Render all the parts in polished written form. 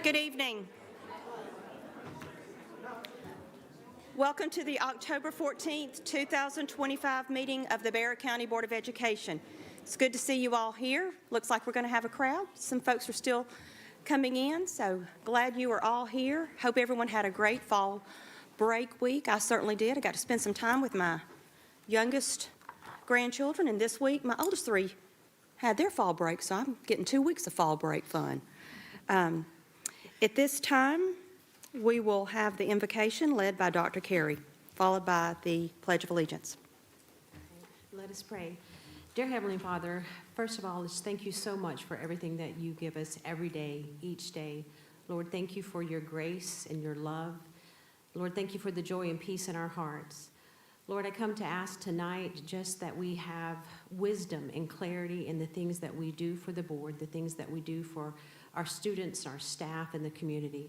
Good evening. Welcome to the October 14th, 2025 meeting of the Barrett County Board of Education. It's good to see you all here. Looks like we're going to have a crowd. Some folks are still coming in, so glad you are all here. Hope everyone had a great fall break week. I certainly did. I got to spend some time with my youngest grandchildren, and this week my oldest three had their fall break, so I'm getting 2 weeks of fall break fun. At this time, we will have the invocation led by Dr. Carey, followed by the Pledge of Allegiance. Let us pray. Dear Heavenly Father, first of all, just thank you so much for everything that you give us every day, each day. Lord, thank you for your grace and your love. Lord, thank you for the joy and peace in our hearts. Lord, I come to ask tonight just that we have wisdom and clarity in the things that we do for the board, the things that we do for our students, our staff, and the community.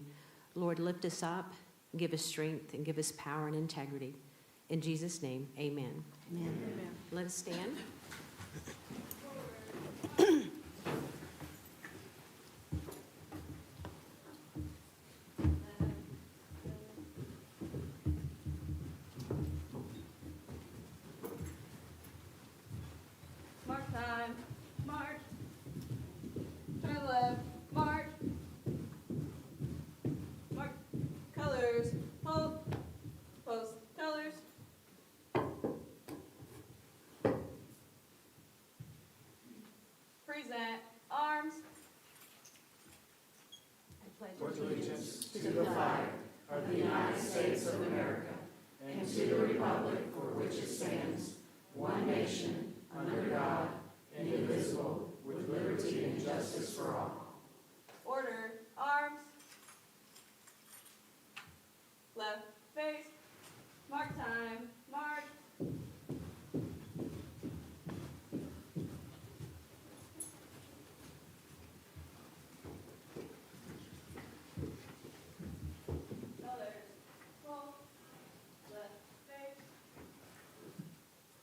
Lord, lift us up, give us strength, and give us power and integrity. In Jesus' name, amen. Amen. Amen. Let us stand. March time. March. Turn left. March. March. Colors. Hold. Post. Colors. Present. Arms. I pledge allegiance to the flag of the United States of America and to the republic for which it stands, one nation, under God, indivisible, with liberty and justice for all. Order. Arms. Left. Face. Mark time. March. Colors. Hold. Left. Face.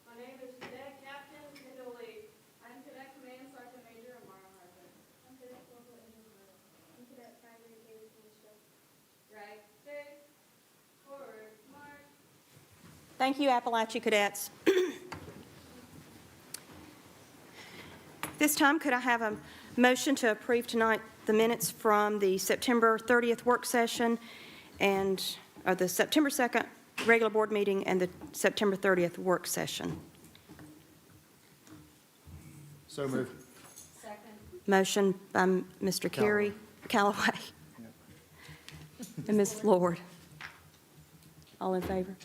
My name is Cadet Captain Kendall Lee. I'm Cadet Command Sergeant Major Amara Harper. I'm Cadet Corporal Angel Murray. I'm Cadet Primary David Kinship. Right. Face. Forward. March. Thank you, Appalachia Cadets. This time, could I have a motion to approve tonight the minutes from the September 30th work session and the September 2nd regular board meeting and the September 30th work session? So moved. Second. Motion by Mr. Carey, Callaway, and Ms. Lord. All in favor?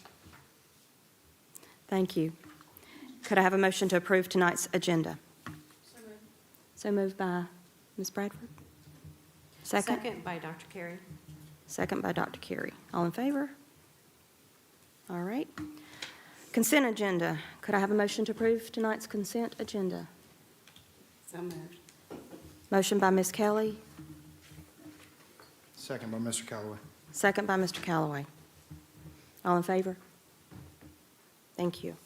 Thank you. Could I have a motion to approve tonight's agenda? So moved. So moved by Ms. Bradford. Second? Second by Dr. Carey. Second by Dr. Carey. All in favor? All right. Consent agenda. Could I have a motion to approve tonight's consent agenda? So moved. Motion by Ms. Kelly, Second by Mr. Callaway. second by Mr. Callaway. All in favor? Thank you.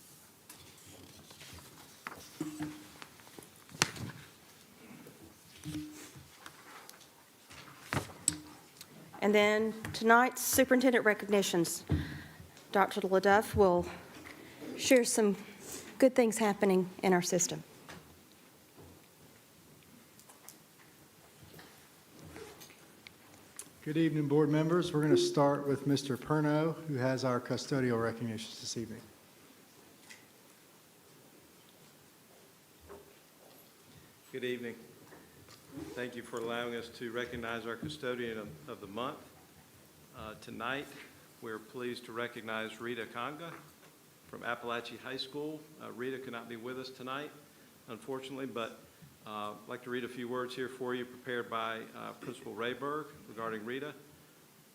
And then tonight's superintendent recognitions. Dr. LaDuff will share some good things happening in our system. Good evening, board members. We're going to start with Mr. Perno, who has our custodial recognitions this evening. Good evening. Thank you for allowing us to recognize our custodian of the month. Tonight, we're pleased to recognize Rita Conga from Appalachia High School. Rita could not be with us tonight, unfortunately, but I'd like to read a few words here for you prepared by Principal Rayberg regarding Rita.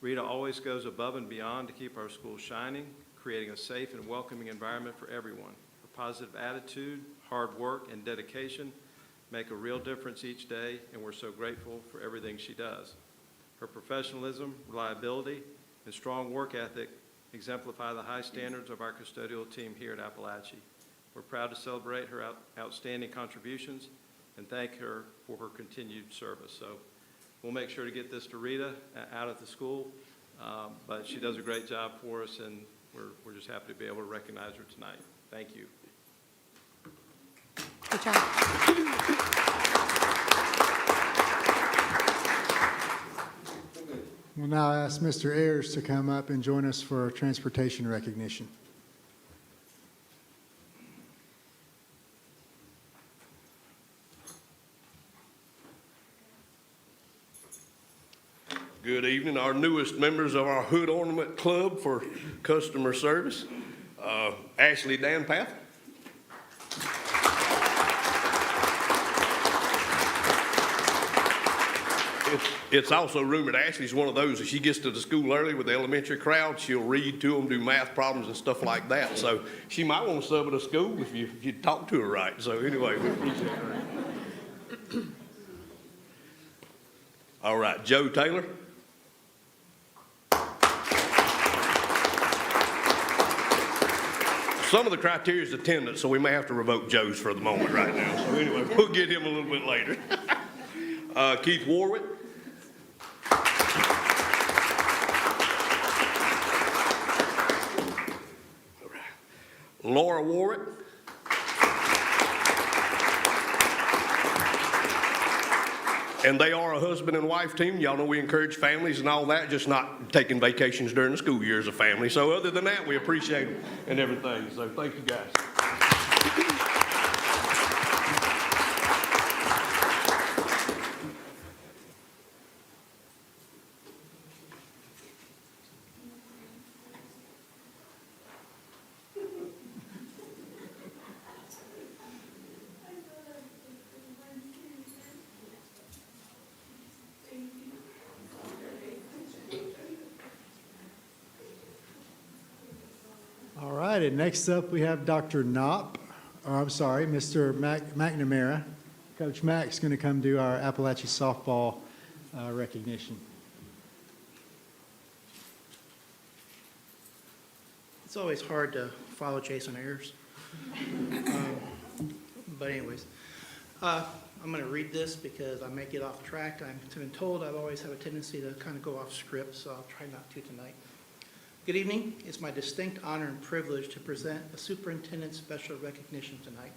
Rita always goes above and beyond to keep our school shining, creating a safe and welcoming environment for everyone. Her positive attitude, hard work, and dedication make a real difference each day, and we're so grateful for everything she does. Her professionalism, reliability, and strong work ethic exemplify the high standards of our custodial team here at Appalachia. We're proud to celebrate her outstanding contributions and thank her for her continued service. So we'll make sure to get this to Rita out at the school. But she does a great job for us, and we're just happy to be able to recognize her tonight. Thank you. Good job. We'll now ask Mr. Ayers to come up and join us for transportation recognition. Good evening, our newest members of our Hood Ornament Club for customer service, Ashley Danpath. It's also rumored Ashley's one of those, if she gets to the school early with the elementary crowd, she'll read to them, do math problems and stuff like that. So she might want to sub at a school if you talk to her right. So anyway, we appreciate her. All right, Joe Taylor. Some of the criteria is attendance, so we may have to revoke Joe's for the moment right now. So anyway, we'll get him a little bit later. Keith Warwick. Laura Warwick. And they are a husband and wife team. Y'all know we encourage families and all that, just not taking vacations during the school year as a family. So other than that, we appreciate it and everything. So thank you, guys. All right, and next up we have Dr. Mr. McNamara. Coach Mack's going to come do our Appalachia softball recognition. It's always hard to follow Jason Ayers. But anyways, I'm going to read this because I may get off track. I've been told I always have a tendency to kind of go off script, so I'll try not to tonight. Good evening. It's my distinct honor and privilege to present a superintendent special recognition tonight.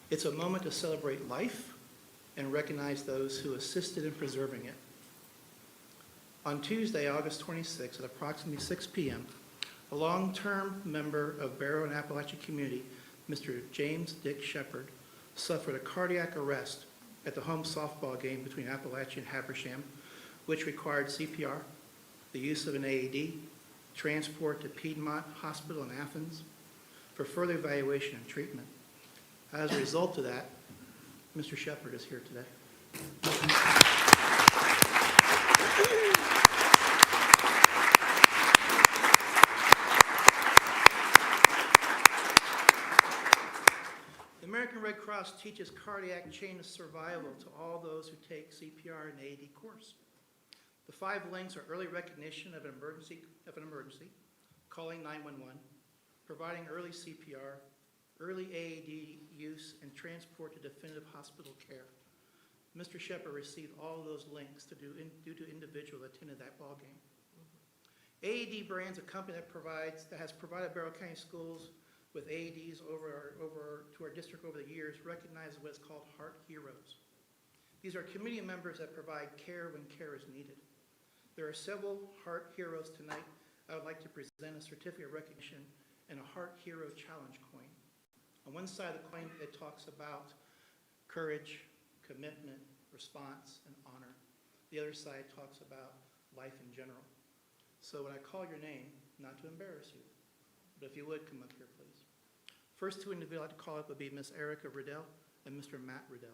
It's a moment to celebrate life and recognize those who assisted in preserving it. On Tuesday, August 26th at approximately 6 p.m., a long-term member of Barrow and Appalachia community, Mr. James Dick Shepard, suffered a cardiac arrest at the home softball game between Appalachia and Habersham, which required CPR, the use of an AED, transport to Piedmont Hospital in Athens for further evaluation and treatment. As a result of that, Mr. Shepard is here today. The American Red Cross teaches cardiac chain of survival to all those who take CPR and AED course. The 5 links are early recognition of an emergency, calling 911, providing early CPR, early AED use, and transport to definitive hospital care. Mr. Shepard received all of those links due to individual that attended that ball game. AED Brands, a company that has provided Barrow County schools with AEDs over to our district over the years, recognizes what is called Heart Heroes. These are community members that provide care when care is needed. There are several Heart Heroes tonight. I would like to present a certificate of recognition and a Heart Hero Challenge coin. On one side of the coin, it talks about courage, commitment, response, and honor. The other side talks about life in general. So when I call your name, not to embarrass you, but if you would, come up here, please. First 2 individuals I'd like to call up would be Miss Erica Riddell and Mr. Matt Riddell.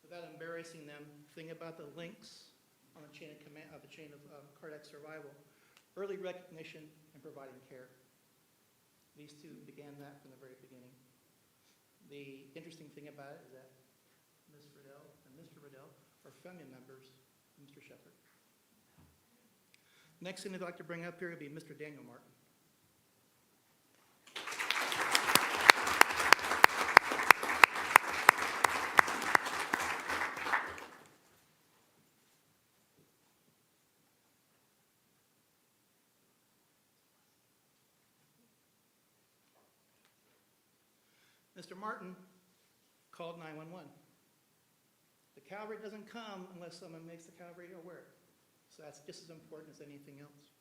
Without embarrassing them, think about the links on the chain of cardiac survival, early recognition, and providing care. These two began that from the very beginning. The interesting thing about it is that Ms. Riddell and Mr. Riddell are family members of Mr. Shepherd. Next thing I'd like to bring up here would be Mr. Daniel Martin. Mr. Martin called 911. The cavalry doesn't come unless someone makes the cavalry aware. So that's just as important as anything else.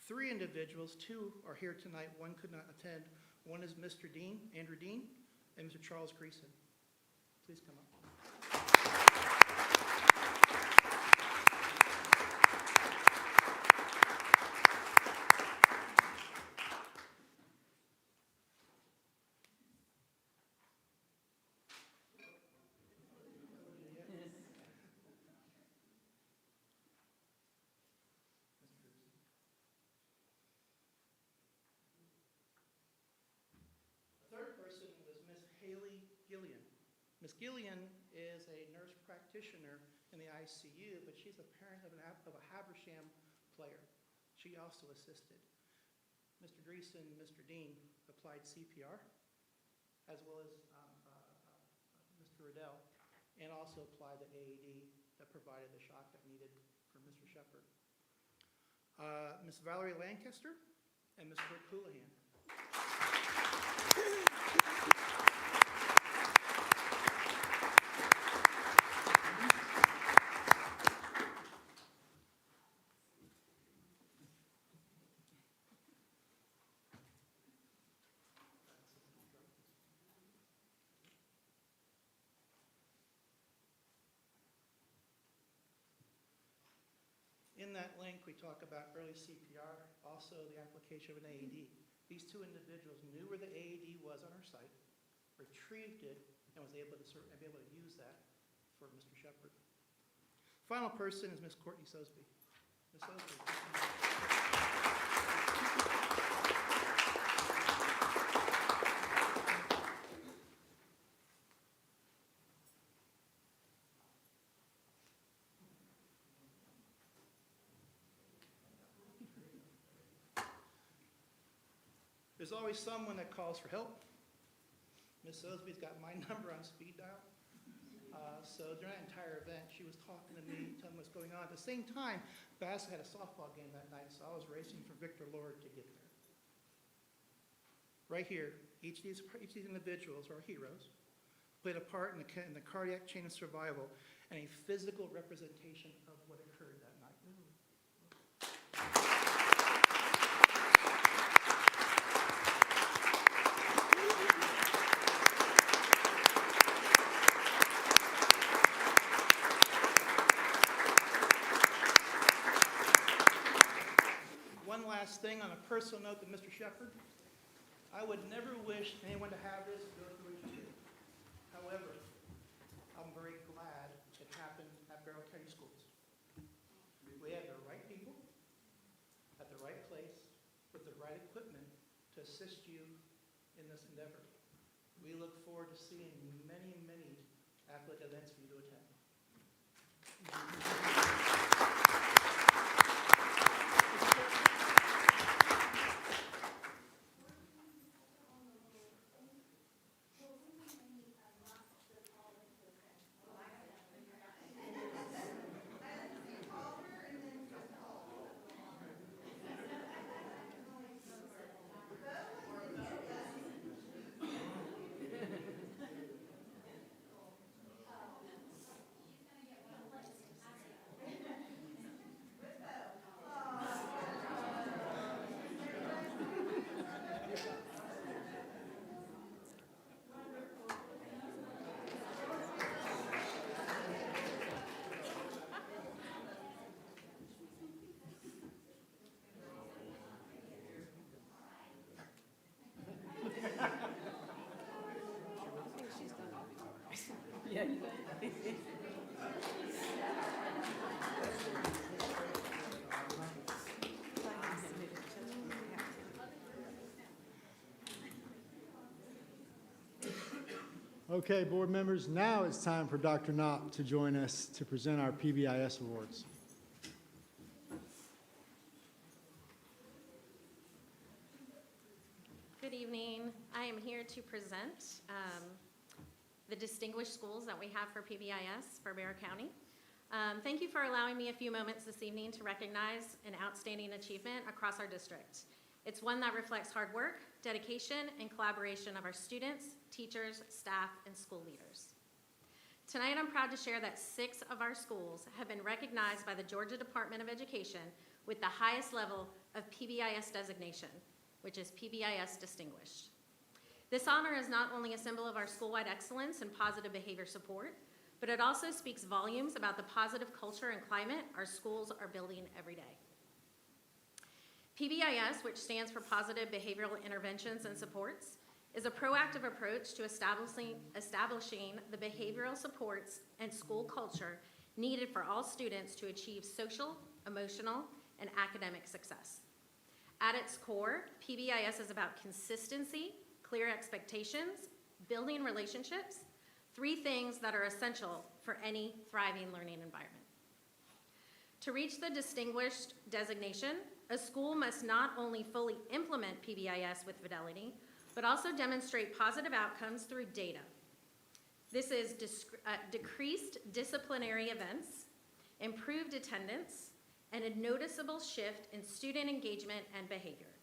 3 individuals, 2 are here tonight, 1 could not attend. One is Mr. Dean, Andrew Dean, and Mr. Charles Greason. Please come up. Third person was Miss Haley Gillian. Miss Gillian is a nurse practitioner in the ICU, but she's a parent of a Habersham player. She also assisted. Mr. Greason and Mr. Dean applied CPR, as well as Mr. Riddell, and also applied the AED that provided the shock that needed for Mr. Shepherd. Miss Valerie Lancaster and Mr. Rick Houlihan. In that link, we talk about early CPR, also the application of an AED. These 2 individuals knew where the AED was on our site, retrieved it, and was able to use that for Mr. Shepherd. Final person is Miss Courtney Sosby. Miss Sosby. There's always someone that calls for help. Miss Sosby's got my number on speed dial. So during that entire event, she was talking to me, telling me what's going on. At the same time, Bass had a softball game that night, so I was racing for Victor Lord to get there. Right here, each of these individuals are heroes, played a part in the cardiac chain of survival, and a physical representation of what occurred that night. One last thing on a personal note to Mr. Shepherd. I would never wish anyone to have this go through what you did. However, I'm very glad it happened at Barrow County Schools. We had the right people at the right place with the right equipment to assist you in this endeavor. We look forward to seeing many, many athletic events for you to attend. Okay, board members, now it's time for Dr. Knopp to join us to present our PBIS awards. Good evening. I am here to present the distinguished schools that we have for PBIS for Bexar County. Thank you for allowing me a few moments this evening to recognize an outstanding achievement across our district. It's one that reflects hard work, dedication, and collaboration of our students, teachers, staff, and school leaders. Tonight, I'm proud to share that 6 of our schools have been recognized by the Georgia Department of Education with the highest level of PBIS designation, which is PBIS Distinguished. This honor is not only a symbol of our school-wide excellence and positive behavior support, but it also speaks volumes about the positive culture and climate our schools are building every day. PBIS, which stands for Positive Behavioral Interventions and Supports, is a proactive approach to establishing the behavioral supports and school culture needed for all students to achieve social, emotional, and academic success. At its core, PBIS is about consistency, clear expectations, building relationships, 3 things that are essential for any thriving learning environment. To reach the distinguished designation, a school must not only fully implement PBIS with fidelity, but also demonstrate positive outcomes through data. This is decreased disciplinary events, improved attendance, and a noticeable shift in student engagement and behavior.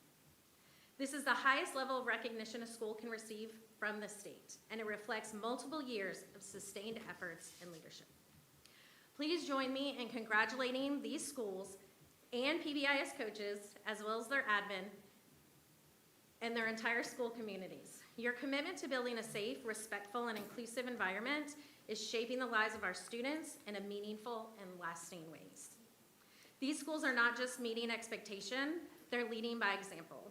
This is the highest level of recognition a school can receive from the state, and it reflects multiple years of sustained efforts and leadership. Please join me in congratulating these schools and PBIS coaches, as well as their admin, and their entire school communities. Your commitment to building a safe, respectful, and inclusive environment is shaping the lives of our students in a meaningful and lasting ways. These schools are not just meeting expectation, they're leading by example.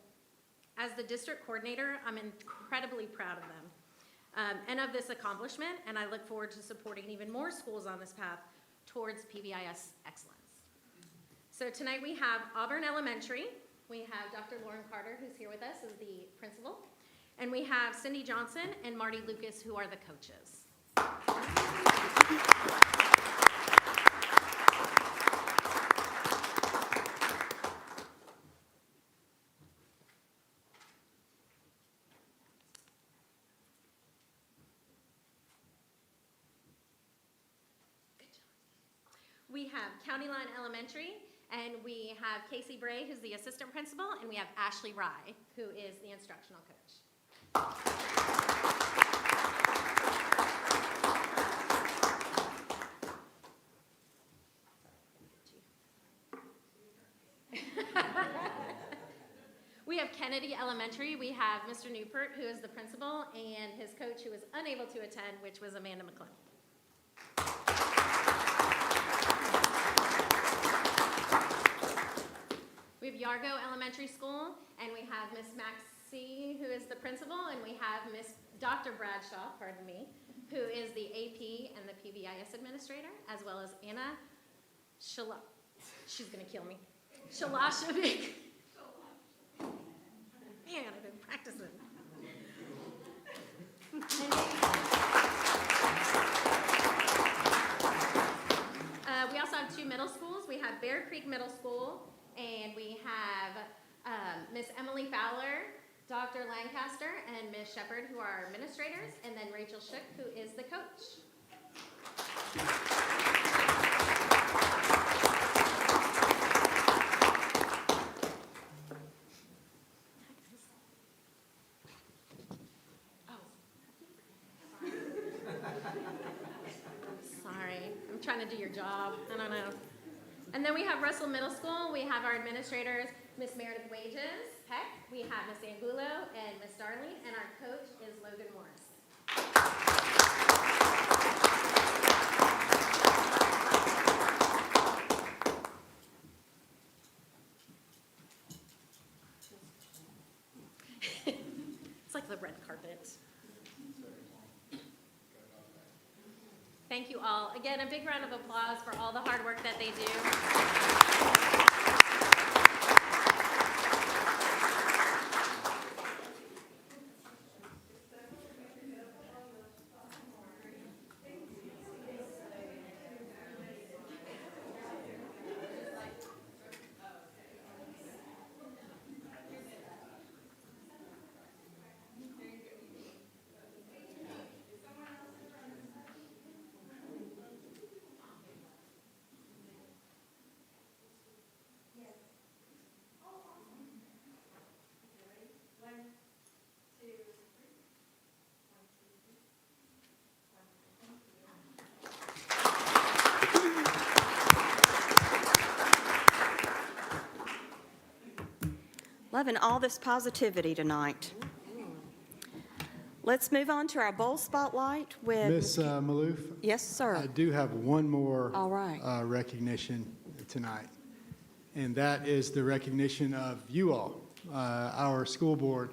As the district coordinator, I'm incredibly proud of them and of this accomplishment, and I look forward to supporting even more schools on this path towards PBIS excellence. So tonight we have Auburn Elementary. We have Dr. Lauren Carter, who's here with us as the principal, and we have Cindy Johnson and Marty Lucas, who are the coaches. We have County Line Elementary, and we have Casey Bray, who's the assistant principal, and we have Ashley Rye, who is the instructional coach. We have Kennedy Elementary. We have Mr. Newport, who is the principal, and his coach, who was unable to attend, which was Amanda McClellan. We have Yargo Elementary School, and we have Miss Maxie, who is the principal, and we have Miss Dr. Bradshaw, pardon me, who is the AP and the PBIS administrator, as well as Anna she's gonna kill me. Shalashovic. Man, I've been practicing. We also have 2 middle schools. We have Bear Creek Middle School, and we have Miss Emily Fowler, Dr. Lancaster, and Miss Shepard, who are our administrators, and then Rachel Shook, who is the coach. Sorry, I'm trying to do your job. I don't know. And then we have Russell Middle School. We have our administrators, Miss Meredith Wages, Peck. We have Miss Angulo and Miss Darling, and our coach is Logan Morris. It's like the red carpet. Thank you all. Again, a big round of applause for all the hard work that they do. loving all this positivity tonight. Let's move on to our bowl spotlight with... Ms. Maloof? Yes, sir. I do have one more All right. recognition tonight, and that is the recognition of you all, our school board.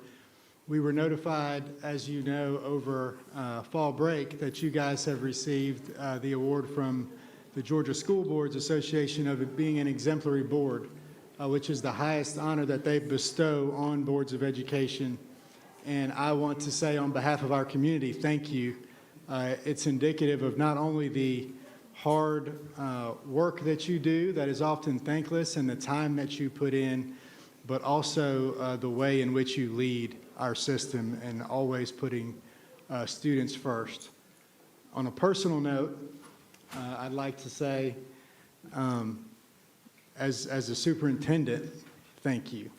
We were notified, as you know, over fall break that you guys have received the award from the Georgia School Boards Association of it being an exemplary board, which is the highest honor that they bestow on boards of education. And I want to say on behalf of our community, thank you. It's indicative of not only the hard work that you do that is often thankless and the time that you put in, but also the way in which you lead our system and always putting students first. On a personal note, I'd like to say, as a superintendent, thank you.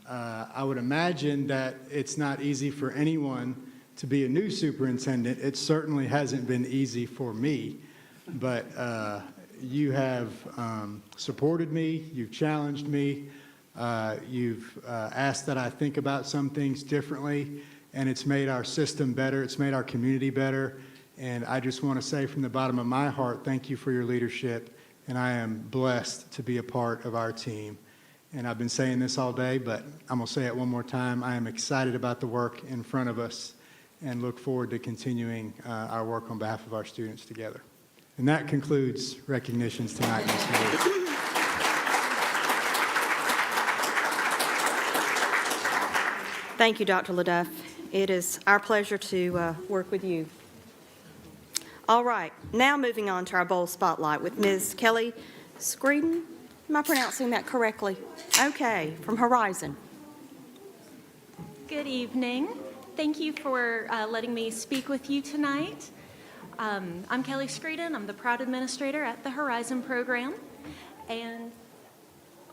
I would imagine that it's not easy for anyone to be a new superintendent. It certainly hasn't been easy for me, but you have supported me, you've challenged me, you've asked that I think about some things differently, and it's made our system better, it's made our community better, and I just want to say from the bottom of my heart, thank you for your leadership, and I am blessed to be a part of our team. And I've been saying this all day, but I'm going to say it one more time. I am excited about the work in front of us and look forward to continuing our work on behalf of our students together. And that concludes recognitions tonight, Ms. Miller. Thank you, Dr. LaDuff. It is our pleasure to work with you. All right, now moving on to our bowl spotlight with Ms. Kelly Screeden. Am I pronouncing that correctly? Okay, from Horizon. Good evening. Thank you for letting me speak with you tonight. I'm Kelly Screeden. I'm the proud administrator at the Horizon program. And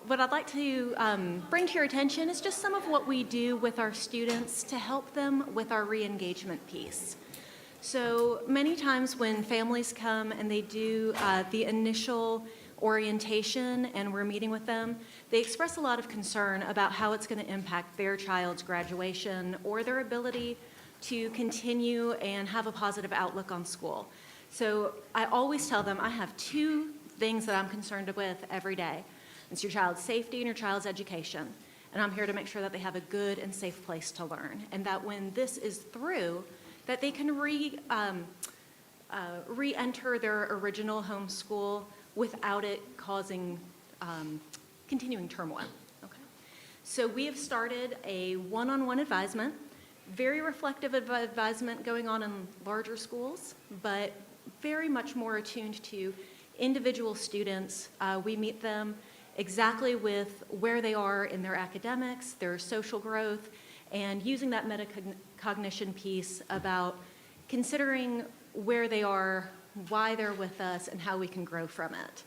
what I'd like to bring to your attention is just some of what we do with our students to help them with our re-engagement piece. So many times when families come and they do the initial orientation and we're meeting with them, they express a lot of concern about how it's going to impact their child's graduation or their ability to continue and have a positive outlook on school. So I always tell them I have two things that I'm concerned with every day. It's your child's safety and your child's education. And I'm here to make sure that they have a good and safe place to learn, and that when this is through, that they can re-enter their original home school without it causing continuing turmoil. Okay. So we have started a one-on-one advisement, very reflective advisement going on in larger schools, but very much more attuned to individual students. We meet them exactly with where they are in their academics, their social growth, and using that metacognition piece about considering where they are, why they're with us, and how we can grow from it.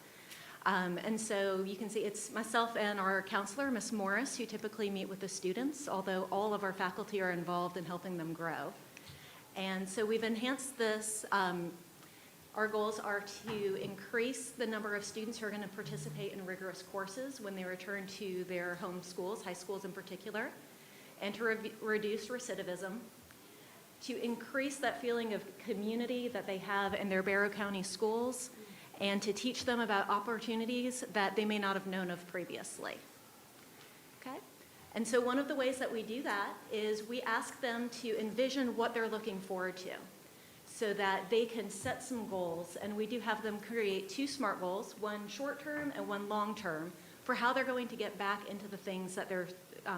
And so you can see it's myself and our counselor, Ms. Morris, who typically meet with the students, although all of our faculty are involved in helping them grow. And so we've enhanced this. Our goals are to increase the number of students who are going to participate in rigorous courses when they return to their home schools, high schools in particular, and to reduce recidivism, to increase that feeling of community that they have in their Barrow County schools, and to teach them about opportunities that they may not have known of previously. Okay? And so one of the ways that we do that is we ask them to envision what they're looking forward to so that they can set some goals, and we do have them create two SMART goals, one short-term and one long-term, for how they're going to get back into the things that they're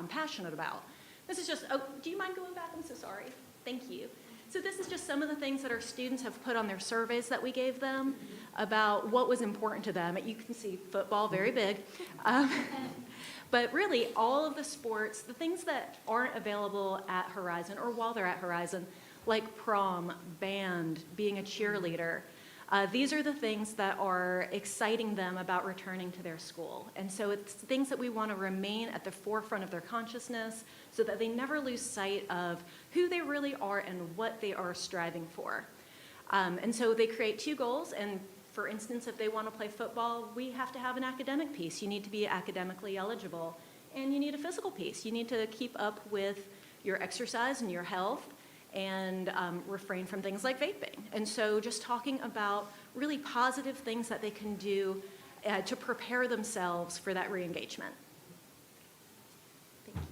passionate about. This is just, oh, do you mind going back? I'm so sorry. Thank you. So this is just some of the things that our students have put on their surveys that we gave them about what was important to them. You can see football, very big. But really, all of the sports, the things that aren't available at Horizon or while they're at Horizon, like prom, band, being a cheerleader, these are the things that are exciting them about returning to their school. And so it's things that we want to remain at the forefront of their consciousness so that they never lose sight of who they really are and what they are striving for. And so they create two goals. And for instance, if they want to play football, we have to have an academic piece. You need to be academically eligible and you need a physical piece. You need to keep up with your exercise and your health and refrain from things like vaping. And so just talking about really positive things that they can do to prepare themselves for that re-engagement. Thank you.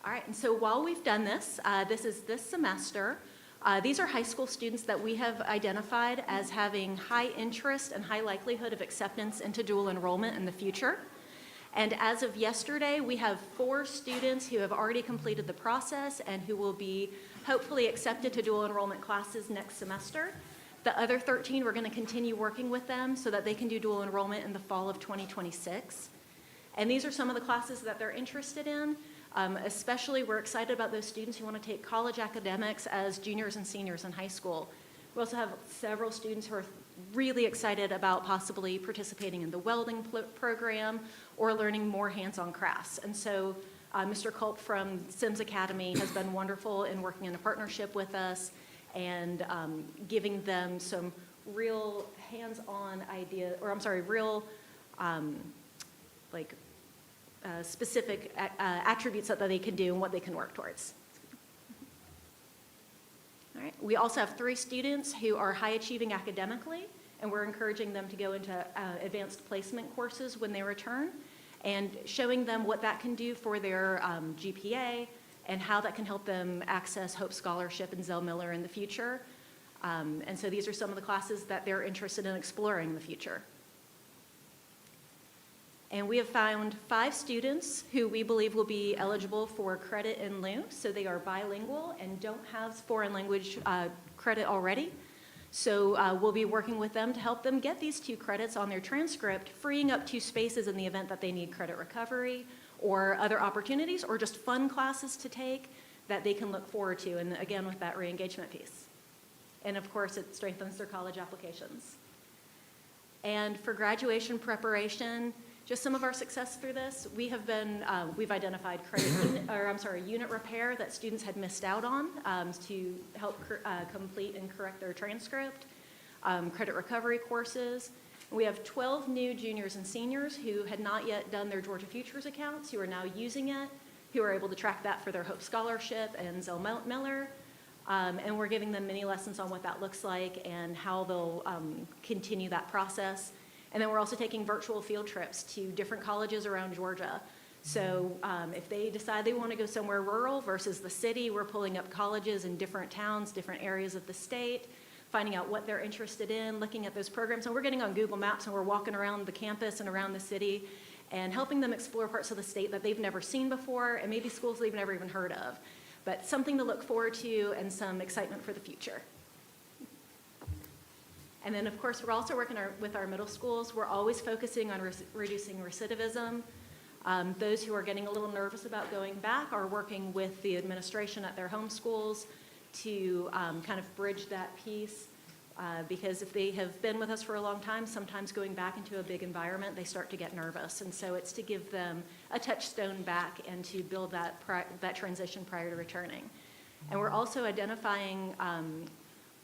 All right, and so while we've done this, this is this semester, these are high school students that we have identified as having high interest and high likelihood of acceptance into dual enrollment in the future. And as of yesterday, we have 4 students who have already completed the process and who will be hopefully accepted to dual enrollment classes next semester. The other 13, we're going to continue working with them so that they can do dual enrollment in the fall of 2026. And these are some of the classes that they're interested in. Especially, we're excited about those students who want to take college academics as juniors and seniors in high school. We also have several students who are really excited about possibly participating in the welding program or learning more hands-on crafts. And so Mr. Culp from Sims Academy has been wonderful in working in a partnership with us and giving them some real hands-on real specific attributes that they can do and what they can work towards. All right. We also have 3 students who are high achieving academically, and we're encouraging them to go into advanced placement courses when they return and showing them what that can do for their GPA and how that can help them access Hope Scholarship and Zell Miller in the future. And so these are some of the classes that they're interested in exploring in the future. And we have found 5 students who we believe will be eligible for credit in lieu. So they are bilingual and don't have foreign language credit already. So we'll be working with them to help them get these 2 credits on their transcript, freeing up 2 spaces in the event that they need credit recovery or other opportunities or just fun classes to take that they can look forward to. And again, with that re-engagement piece. And of course, it strengthens their college applications. And for graduation preparation, just some of our success through this, we've identified unit repair that students had missed out on to help complete and correct their transcript, credit recovery courses. We have 12 new juniors and seniors who had not yet done their Georgia Futures accounts, who are now using it, who are able to track that for their Hope Scholarship and Zell Miller. And we're giving them many lessons on what that looks like and how they'll continue that process. And then we're also taking virtual field trips to different colleges around Georgia. So if they decide they want to go somewhere rural versus the city, we're pulling up colleges in different towns, different areas of the state, finding out what they're interested in, looking at those programs. And we're getting on Google Maps and we're walking around the campus and around the city and helping them explore parts of the state that they've never seen before and maybe schools they've never even heard of. But something to look forward to and some excitement for the future. And then, of course, we're also working with our middle schools. We're always focusing on reducing recidivism. Those who are getting a little nervous about going back are working with the administration at their home schools to kind of bridge that piece. Because if they have been with us for a long time, sometimes going back into a big environment, they start to get nervous. And so it's to give them a touchstone back and to build that transition prior to returning. And we're also identifying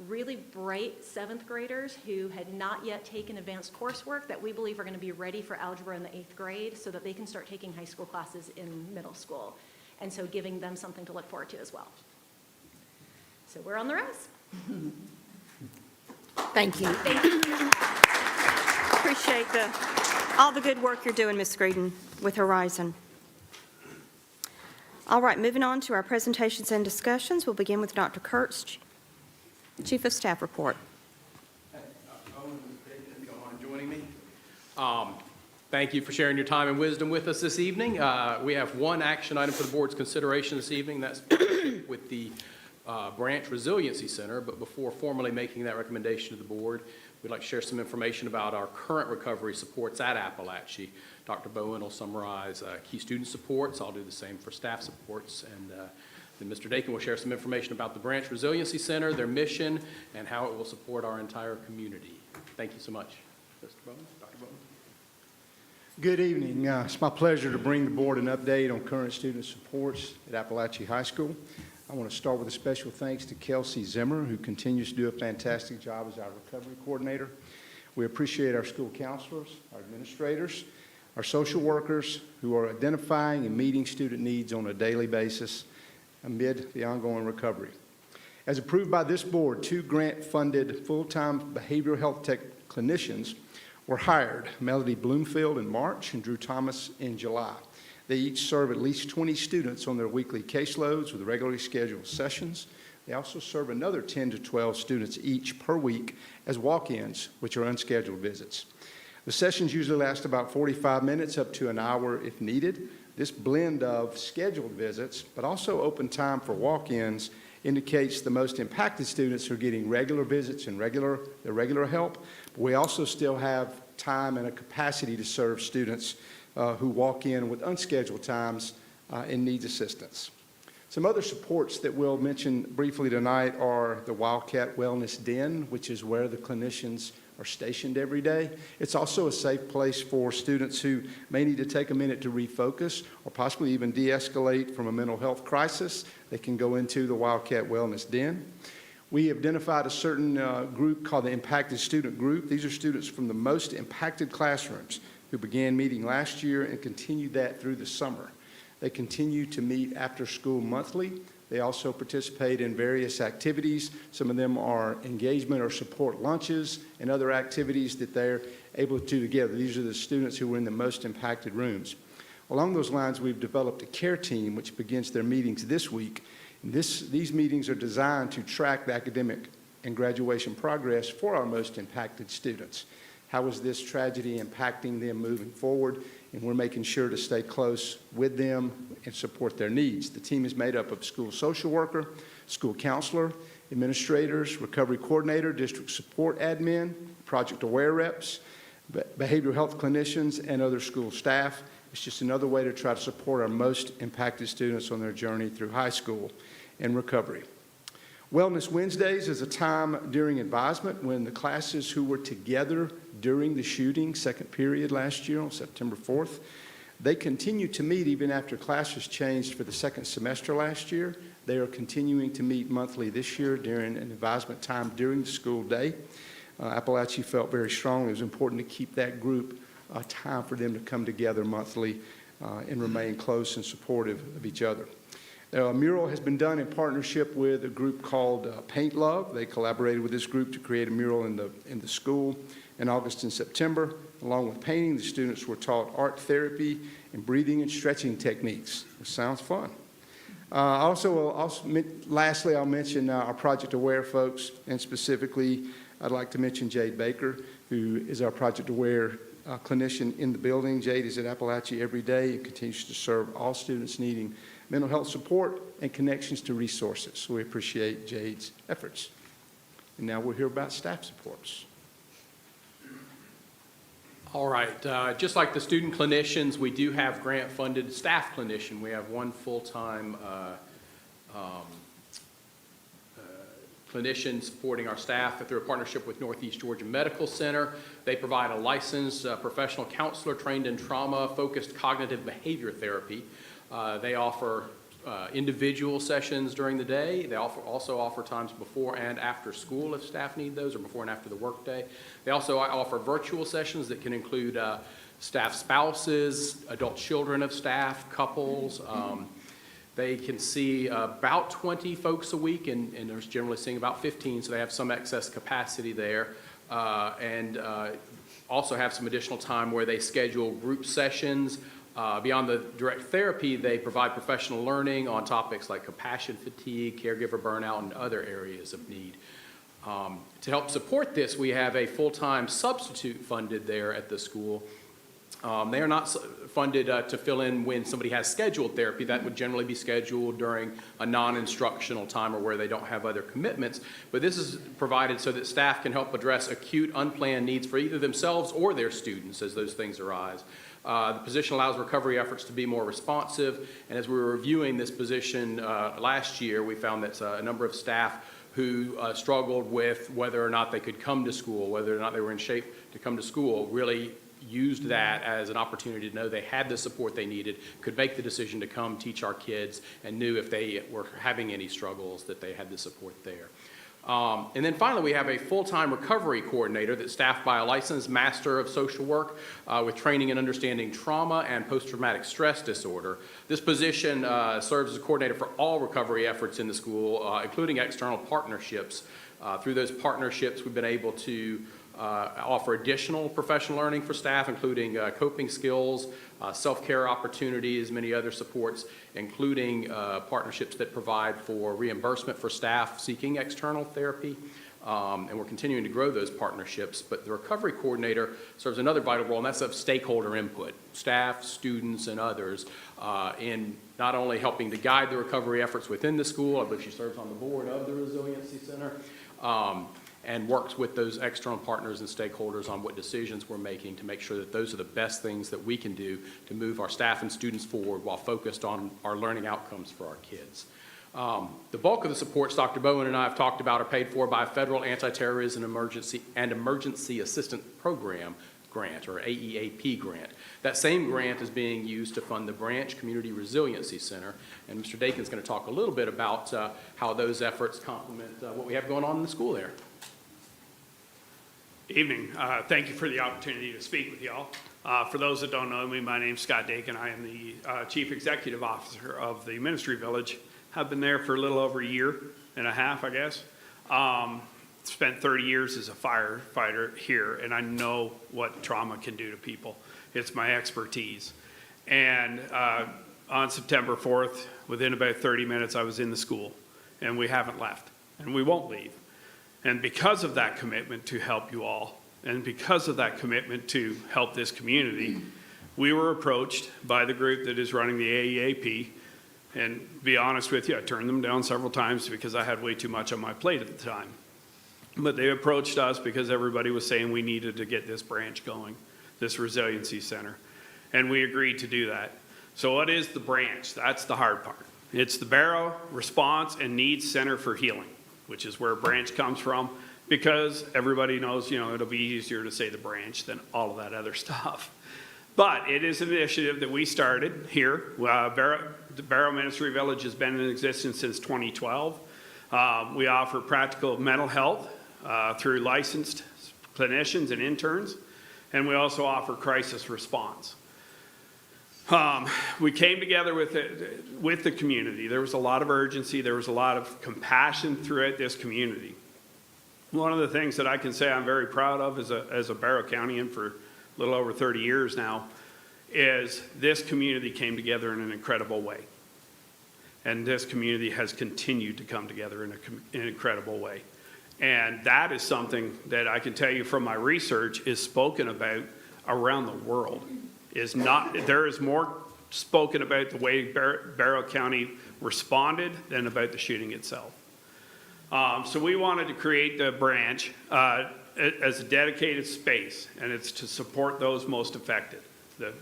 really bright 7th graders who had not yet taken advanced coursework that we believe are going to be ready for algebra in the 8th grade so that they can start taking high school classes in middle school. And so giving them something to look forward to as well. So we're on the rise. Thank you. Appreciate all the good work you're doing, Ms. Greedon, with Horizon. All right, moving on to our presentations and discussions. We'll begin with Dr. Kurtz, Chief of Staff Report. If you don't mind joining me. Thank you for sharing your time and wisdom with us this evening. We have one action item for the board's consideration this evening. That's with the Branch Resiliency Center. But before formally making that recommendation to the board, we'd like to share some information about our current recovery supports at Appalachia. Dr. Bowen will summarize key student supports. I'll do the same for staff supports. And then Mr. Dakin will share some information about the Branch Resiliency Center, their mission, and how it will support our entire community. Thank you so much. Mr. Bowen, Dr. Bowen. Good evening. It's my pleasure to bring the board an update on current student supports at Appalachia High School. I want to start with a special thanks to Kelsey Zimmer, who continues to do a fantastic job as our recovery coordinator. We appreciate our school counselors, our administrators, our social workers who are identifying and meeting student needs on a daily basis amid the ongoing recovery. As approved by this board, 2 grant-funded full-time behavioral health tech clinicians were hired, Melody Bloomfield in March and Drew Thomas in July. They each serve at least 20 students on their weekly caseloads with regularly scheduled sessions. They also serve another 10 to 12 students each per week as walk-ins, which are unscheduled visits. The sessions usually last about 45 minutes, up to an hour if needed. This blend of scheduled visits, but also open time for walk-ins, indicates the most impacted students are getting regular visits and regular help. But we also still have time and a capacity to serve students who walk in with unscheduled times and needs assistance. Some other supports that we'll mention briefly tonight are the Wildcat Wellness Den, which is where the clinicians are stationed every day. It's also a safe place for students who may need to take a minute to refocus or possibly even de-escalate from a mental health crisis. They can go into the Wildcat Wellness Den. We have identified a certain group called the Impacted Student Group. These are students from the most impacted classrooms who began meeting last year and continued that through the summer. They continue to meet after school monthly. They also participate in various activities. Some of them are engagement or support lunches and other activities that they're able to do together. These are the students who were in the most impacted rooms. Along those lines, we've developed a care team which begins their meetings this week. And these meetings are designed to track the academic and graduation progress for our most impacted students. How is this tragedy impacting them moving forward? And we're making sure to stay close with them and support their needs. The team is made up of school social worker, school counselor, administrators, recovery coordinator, district support admin, project aware reps, behavioral health clinicians, and other school staff. It's just another way to try to support our most impacted students on their journey through high school and recovery. Wellness Wednesdays is a time during advisement when the classes who were together during the shooting, second period last year on September 4th, they continue to meet even after classes changed for the second semester last year. They are continuing to meet monthly this year during an advisement time during the school day. Appalachia felt very strongly it was important to keep that group time for them to come together monthly and remain close and supportive of each other. A mural has been done in partnership with a group called Paint Love. They collaborated with this group to create a mural in the school in August and September. Along with painting, the students were taught art therapy and breathing and stretching techniques. It sounds fun. Lastly, I'll mention our Project Aware folks, and specifically, I'd like to mention Jade Baker, who is our Project Aware clinician in the building. Jade is at Appalachia every day and continues to serve all students needing mental health support and connections to resources. So we appreciate Jade's efforts. And now we'll hear about staff supports. All right, just like the student clinicians, we do have grant-funded staff clinician. We have one full-time clinician supporting our staff through a partnership with Northeast Georgia Medical Center. They provide a licensed professional counselor trained in trauma-focused cognitive behavior therapy. They offer individual sessions during the day. They also offer times before and after school if staff need those, or before and after the workday. They also offer virtual sessions that can include staff spouses, adult children of staff, couples. They can see about 20 folks a week, and they're generally seeing about 15, so they have some excess capacity there. And also have some additional time where they schedule group sessions. Beyond the direct therapy, they provide professional learning on topics like compassion fatigue, caregiver burnout, and other areas of need. To help support this, we have a full-time substitute funded there at the school. They are not funded to fill in when somebody has scheduled therapy. That would generally be scheduled during a non-instructional time or where they don't have other commitments. But this is provided so that staff can help address acute, unplanned needs for either themselves or their students as those things arise. The position allows recovery efforts to be more responsive, and as we were reviewing this position last year, we found that a number of staff who struggled with whether or not they could come to school, whether or not they were in shape to come to school, really used that as an opportunity to know they had the support they needed, could make the decision to come teach our kids, and knew if they were having any struggles that they had the support there. And then finally, we have a full-time recovery coordinator that's staffed by a licensed master of social work with training in understanding trauma and post-traumatic stress disorder. This position serves as a coordinator for all recovery efforts in the school, including external partnerships. Through those partnerships, we've been able to offer additional professional learning for staff, including coping skills, self-care opportunities, many other supports, including partnerships that provide for reimbursement for staff seeking external therapy. And we're continuing to grow those partnerships. But the recovery coordinator serves another vital role, and that's of stakeholder input, staff, students, and others, in not only helping to guide the recovery efforts within the school, I believe she serves on the board of the Resiliency Center, and works with those external partners and stakeholders on what decisions we're making to make sure that those are the best things that we can do to move our staff and students forward while focused on our learning outcomes for our kids. The bulk of the supports Dr. Bowen and I have talked about are paid for by a federal anti-terrorism emergency assistance program grant, or AEAP grant. That same grant is being used to fund the Branch Community Resiliency Center, and Mr. Dakin's going to talk a little bit about how those efforts complement what we have going on in the school there. Evening. Thank you for the opportunity to speak with y'all. For those that don't know me, my name's Scott Dakin. I am the Chief Executive Officer of the Ministry Village. Have been there for a little over a year and a half, I guess. Spent 30 years as a firefighter here, and I know what trauma can do to people. It's my expertise. And on September 4th, within about 30 minutes, I was in the school, and we haven't left, and we won't leave. And because of that commitment to help you all, and because of that commitment to help this community, we were approached by the group that is running the AEAP. And to be honest with you, I turned them down several times because I had way too much on my plate at the time. But they approached us because everybody was saying we needed to get this branch going, this resiliency center. And we agreed to do that. So what is the branch? That's the hard part. It's the Barrow Response and Needs Center for Healing, which is where branch comes from, because everybody knows, you know, it'll be easier to say the branch than all of that other stuff. But it is an initiative that we started here. The Barrow Ministry Village has been in existence since 2012. We offer practical mental health through licensed clinicians and interns, and we also offer crisis response. We came together with the community. There was a lot of urgency. There was a lot of compassion throughout this community. One of the things that I can say I'm very proud of as a Barrow Countyan for a little over 30 years now is this community came together in an incredible way. And this community has continued to come together in an incredible way. And that is something that I can tell you from my research is spoken about around the world. There is more spoken about the way Barrow County responded than about the shooting itself. So we wanted to create the branch as a dedicated space, and it's to support those most affected,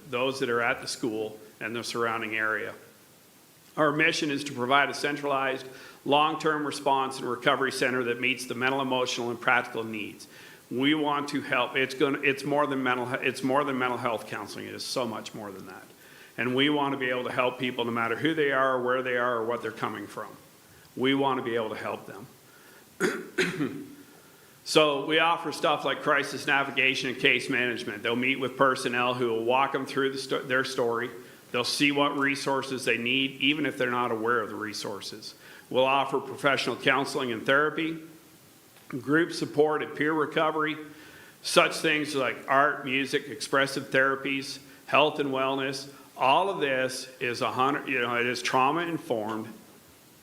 those that are at the school and the surrounding area. Our mission is to provide a centralized, long-term response and recovery center that meets the mental, emotional, and practical needs. We want to help. It's more than mental health counseling. It is so much more than that. And we want to be able to help people no matter who they are, or where they are, or what they're coming from. We want to be able to help them. So we offer stuff like crisis navigation and case management. They'll meet with personnel who will walk them through their story. They'll see what resources they need, even if they're not aware of the resources. We'll offer professional counseling and therapy, group support and peer recovery, such things like art, music, expressive therapies, health and wellness. All of this is it is trauma-informed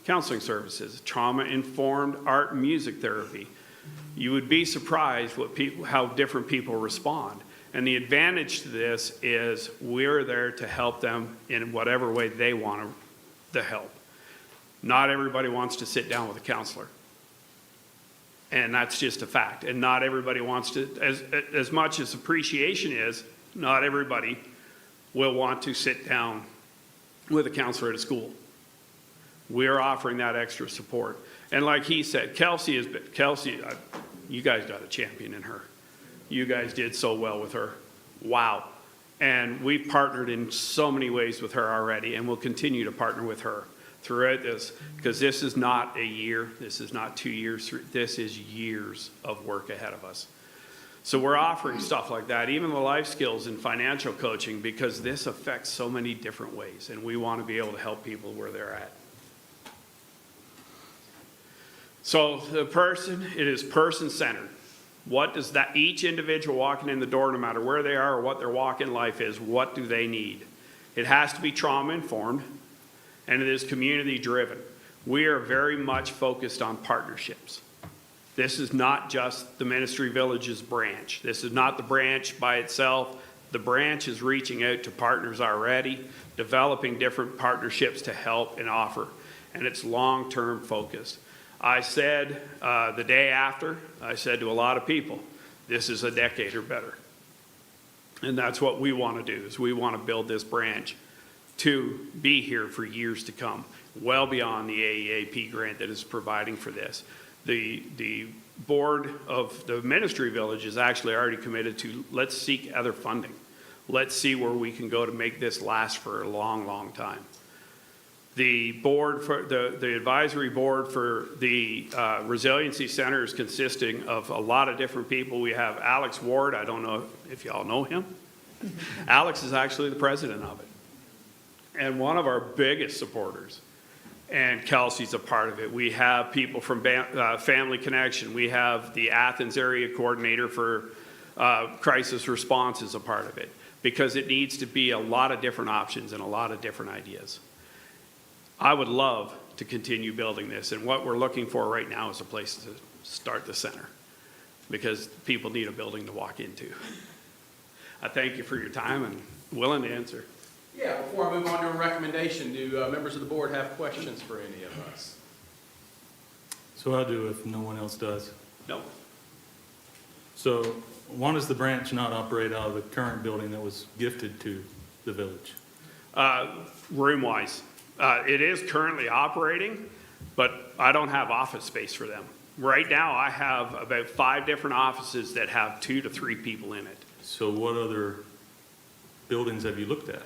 counseling services, trauma-informed art and music therapy. You would be surprised how different people respond. And the advantage to this is we're there to help them in whatever way they want the help. Not everybody wants to sit down with a counselor. And that's just a fact. And not everybody wants to, as much as appreciation is, not everybody will want to sit down with a counselor at a school. We're offering that extra support. And like he said, Kelsey, you guys got a champion in her. You guys did so well with her. Wow. And we've partnered in so many ways with her already, and we'll continue to partner with her throughout this, because this is not a year, this is not 2 years, this is years of work ahead of us. So we're offering stuff like that, even the life skills and financial coaching, because this affects so many different ways, and we want to be able to help people where they're at. So it is person-centered. What does that, each individual walking in the door, no matter where they are or what their walk in life is, what do they need? It has to be trauma-informed, and it is community-driven. We are very much focused on partnerships. This is not just the Ministry Villages branch. This is not the branch by itself. The branch is reaching out to partners already, developing different partnerships to help and offer, and it's long-term focused. I said the day after, I said to a lot of people, this is a decade or better. And that's what we want to do, is we want to build this branch to be here for years to come, well beyond the AEAP grant that is providing for this. The board of the Ministry Village is actually already committed to, let's seek other funding. Let's see where we can go to make this last for a long, long time. The board for the advisory board for the Resiliency Center is consisting of a lot of different people. We have Alex Ward. I don't know if y'all know him. Alex is actually the president of it and one of our biggest supporters. And Kelsey's a part of it. We have people from Family Connection. We have the Athens area coordinator for crisis response is a part of it, because it needs to be a lot of different options and a lot of different ideas. I would love to continue building this, and what we're looking for right now is a place to start the center, because people need a building to walk into. I thank you for your time and willing to answer. Yeah, before I move on to a recommendation, do members of the board have questions for any of us? So I do if no one else does. No. So why does the branch not operate out of the current building that was gifted to the village? Room-wise. It is currently operating, but I don't have office space for them. Right now, I have about 5 different offices that have 2 to 3 people in it. So what other buildings have you looked at?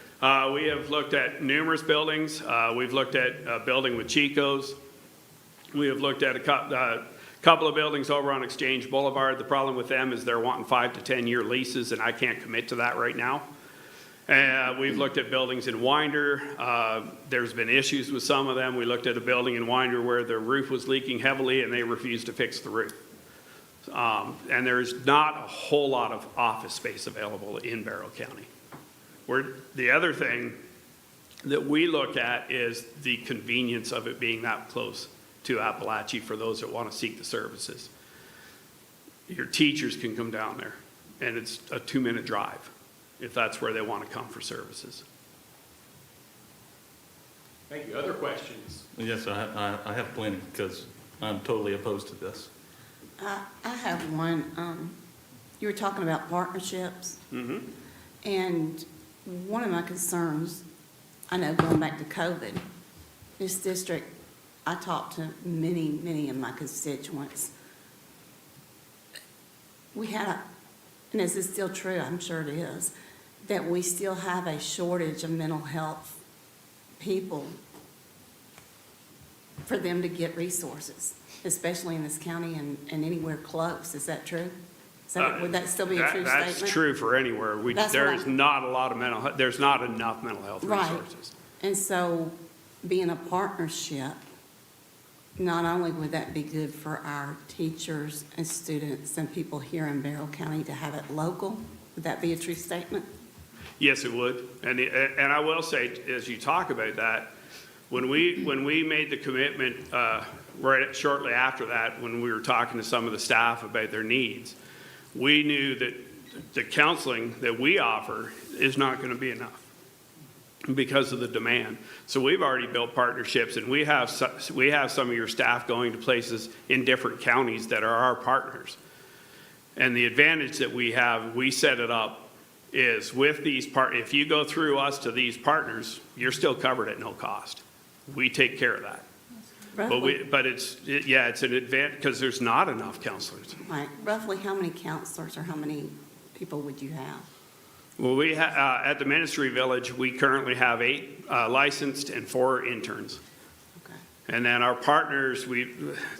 We have looked at numerous buildings. We've looked at a building with Chico's. We have looked at a couple of buildings over on Exchange Boulevard. The problem with them is they're wanting 5 to 10 year leases, and I can't commit to that right now. We've looked at buildings in Winder. There's been issues with some of them. We looked at a building in Winder where the roof was leaking heavily and they refused to fix the roof. And there's not a whole lot of office space available in Barrow County. The other thing that we look at is the convenience of it being that close to Appalachia for those that want to seek the services. Your teachers can come down there, and it's a 2-minute drive if that's where they want to come for services. Thank you. Other questions? Yes, I have plenty, because I'm totally opposed to this. I have one. You were talking about partnerships. Mm-hmm. And one of my concerns, I know going back to COVID, this district, I talked to many, many of my constituents. We had and is this still true? I'm sure it is, that we still have a shortage of mental health people for them to get resources, especially in this county and anywhere close. Is that true? Would that still be a true statement? That's true for anywhere. There is not a lot of there's not enough mental health resources. Right. And so being a partnership, not only would that be good for our teachers and students and people here in Barrow County to have it local, would that be a true statement? Yes, it would. And I will say, as you talk about that, when we made the commitment shortly after that, when we were talking to some of the staff about their needs, we knew that the counseling that we offer is not going to be enough because of the demand. So we've already built partnerships, and we have some of your staff going to places in different counties that are our partners. And the advantage that we have, we set it up, is with these if you go through us to these partners, you're still covered at no cost. We take care of that. But it's an advantage because there's not enough counselors. Right. Roughly how many counselors or how many people would you have? Well, we at the Ministry Village, we currently have 8 licensed and 4 interns. And then our partners,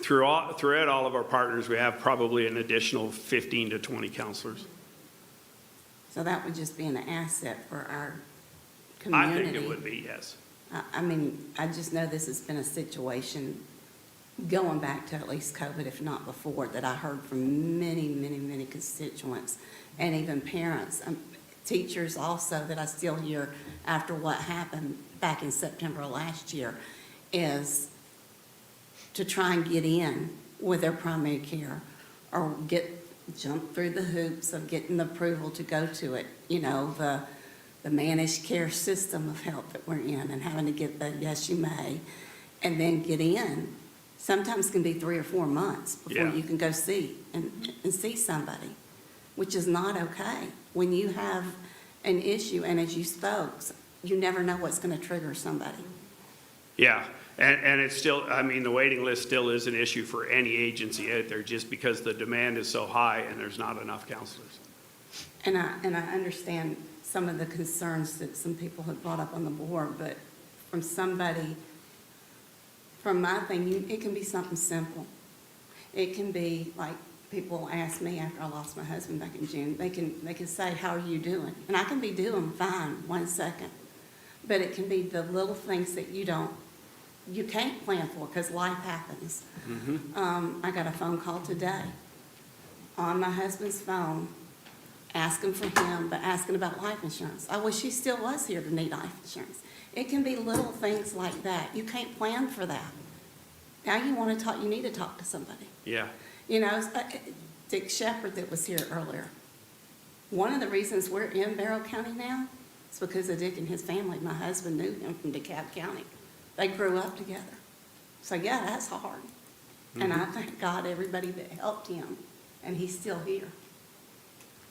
throughout all of our partners, we have probably an additional 15 to 20 counselors. So that would just be an asset for our I community. think it would be, yes. I mean, I just know this has been a situation going back to at least COVID, if not before, that I heard from many, many, many constituents and even parents, teachers also, that I still hear after what happened back in September of last year, is to try and get in with their primary care or jump through the hoops of getting the approval to go to it, the managed care system of health that we're in, and having to get the yes, you may, and then get in. Sometimes can be 3 or 4 months before Yeah. you can go see and see somebody, which is not okay. When you have an issue, and as you spoke, you never know what's going to trigger somebody. Yeah, and it's still, I mean, the waiting list still is an issue for any agency out there, just because the demand is so high and there's not enough counselors. And I understand some of the concerns that some people have brought up on the board, but from my thing, it can be something simple. It can be like people ask me after I lost my husband back in June, they can say, how are you doing? And I can be doing fine 1 second, but it can be the little things that you can't plan for because life happens. I got a phone call today on my husband's phone, asking for him, but asking about life insurance. I wish he still was here to need life insurance. It can be little things like that. You can't plan for that. Now you need to talk to somebody. Yeah, Dick Shepherd that was here earlier. One of the reasons we're in Barrow County now is because of Dick and his family. My husband knew him from DeKalb County. They grew up together. So yeah, that's hard. And I thank God everybody that helped him, and he's still here.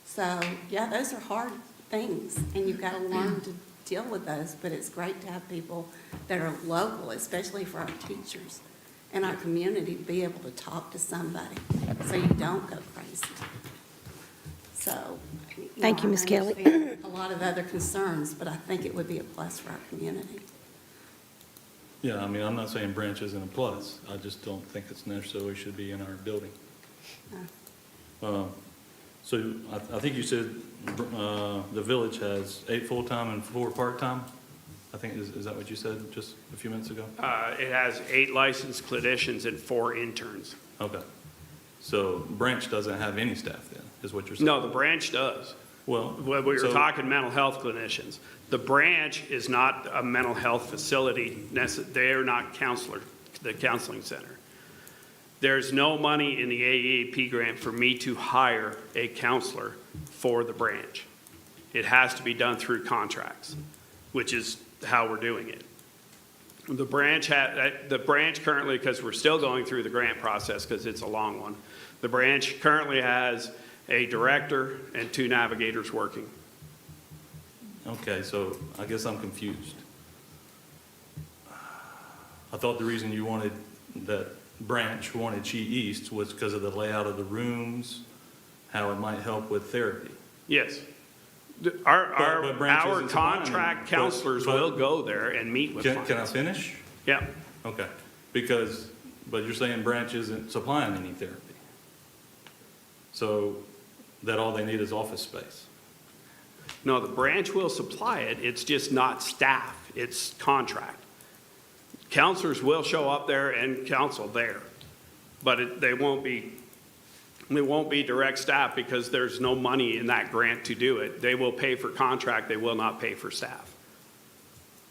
So, yeah, those are hard things, and you've got to learn to deal with those, but it's great to have people that are local, especially for our teachers and our community, to be able to talk to somebody so you don't go crazy. So, Thank you, Ms. Kelly. I understand a lot of other concerns, but I think it would be a plus for our community. Yeah, I mean, I'm not saying Branch isn't a plus. I just don't think it's necessarily should be in our building. So I think you said the village has 8 full-time and 4 part-time? I think, is that what you said just a few minutes ago? it has 8 licensed clinicians and 4 interns. Okay. So Branch doesn't have any staff then, is what you're saying? No, the branch does. Well. Well, we were so- talking mental health clinicians. The branch is not a mental health facility, they're not the counseling center. There's no money in the AEAP grant for me to hire a counselor for the branch. It has to be done through contracts, which is how we're doing it. The branch currently, because we're still going through the grant process because it's a long one, the branch currently has a director and 2 navigators working. Okay, so I guess I'm confused. I thought the reason you wanted that Branch wanted Chi East was because of the layout of the rooms, how it might help with therapy. Yes. But Our Branch isn't supplying contract them. counselors But- will go there and meet with Can I clients. finish? Yeah. Okay, but you're saying Branch isn't supplying any therapy. So that all they need is office space. No, the branch will supply it, it's just not staff, it's contract. Counselors will show up there and counsel there, but they won't be direct staff because there's no money in that grant to do it. They will pay for contract, they will not pay for staff.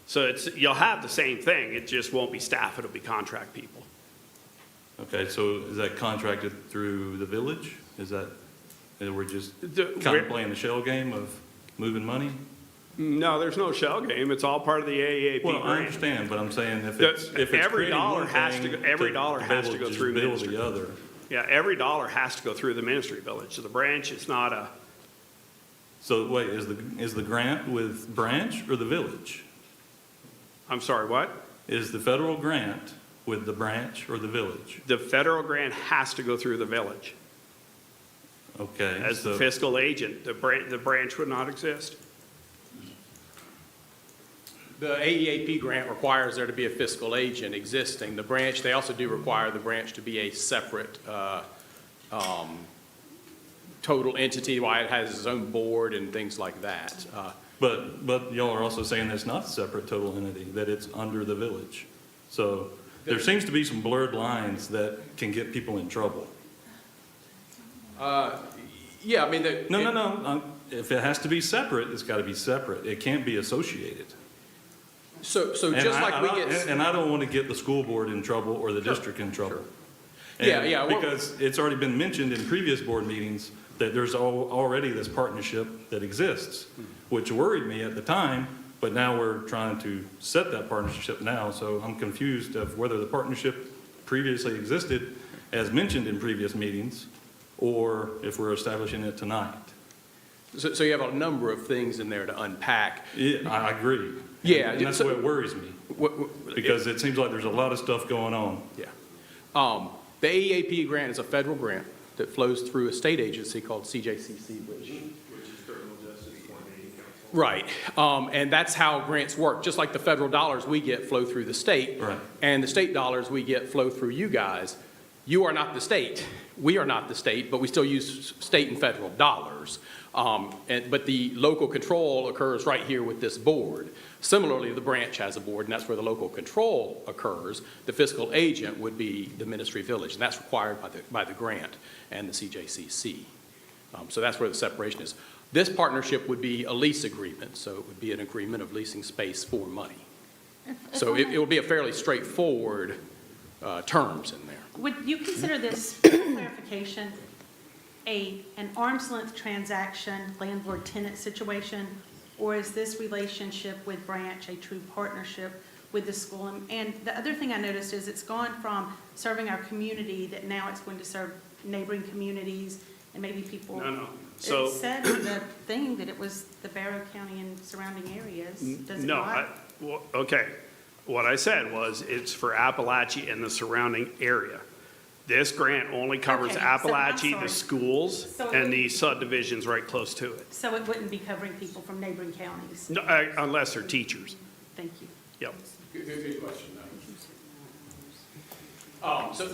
So you'll have the same thing, it just won't be staff, it'll be contract people. Okay, so is that contracted through the village? We're just kind we're- of playing the shell game of moving money? No, there's no shell game, it's all part of the AEAP grant. Well, I understand, but I'm saying if it's Every creating dollar one has thing, to, every dollar the has to village go just through bill ministry. the other. Yeah, every dollar has to go through the ministry village. So the branch is not a, So wait, is the grant with Branch or the village? I'm sorry, what? Is the federal grant with the branch or the village? The federal grant has to go through the village. Okay. As the so- fiscal agent, the branch would not exist. The AEAP grant requires there to be a fiscal agent existing. The branch, they also do require the branch to be a separate total entity, why it has its own board and things like that. But y'all are also saying it's not a separate total entity, that it's under the village. So there seems to be some blurred lines that can get people in trouble. Yeah, I mean, No. If it has to be separate, it's got to be separate. It can't be associated. So And just like we get. And I don't want to get the school board in trouble or the district in trouble. Yeah, And yeah, well- because it's already been mentioned in previous board meetings that there's already this partnership that exists, which worried me at the time, but now we're trying to set that partnership now, so I'm confused of whether the partnership previously existed as mentioned in previous meetings, or if we're establishing it tonight. So you have a number of things in there to unpack. Yeah, I agree. Yeah, And that's so- what worries me, because it seems like there's a lot of stuff going on. Yeah. The AEAP grant is a federal grant that flows through a state agency called CJCC, which is Criminal Justice Coordinating Council. Right. And that's how grants work. Just like the federal dollars we get flow through the state. Right. And the state dollars we get flow through you guys. You are not the state. We are not the state, but we still use state and federal dollars. But the local control occurs right here with this board. Similarly, the branch has a board, and that's where the local control occurs. The fiscal agent would be the ministry village, and that's required by the grant and the CJCC. So that's where the separation is. This partnership would be a lease agreement, so it would be an agreement of leasing space for money. So it would be a fairly straightforward terms in there. Would you consider this clarification an arm's length transaction, landlord-tenant situation, or is this relationship with Branch a true partnership with the school? And the other thing I noticed is it's gone from serving our community that now it's going to serve neighboring communities and maybe people. No. So. It said in the thing that it was the Barrow County and surrounding areas. Does it No, not? okay. What I said was it's for Appalachia and the surrounding area. This grant only covers Okay, so I'm Appalachia, sorry. the schools, So it and would- the subdivisions right close to it. So it wouldn't be covering people from neighboring counties? No, unless they're teachers. Thank you. Yep. Good question.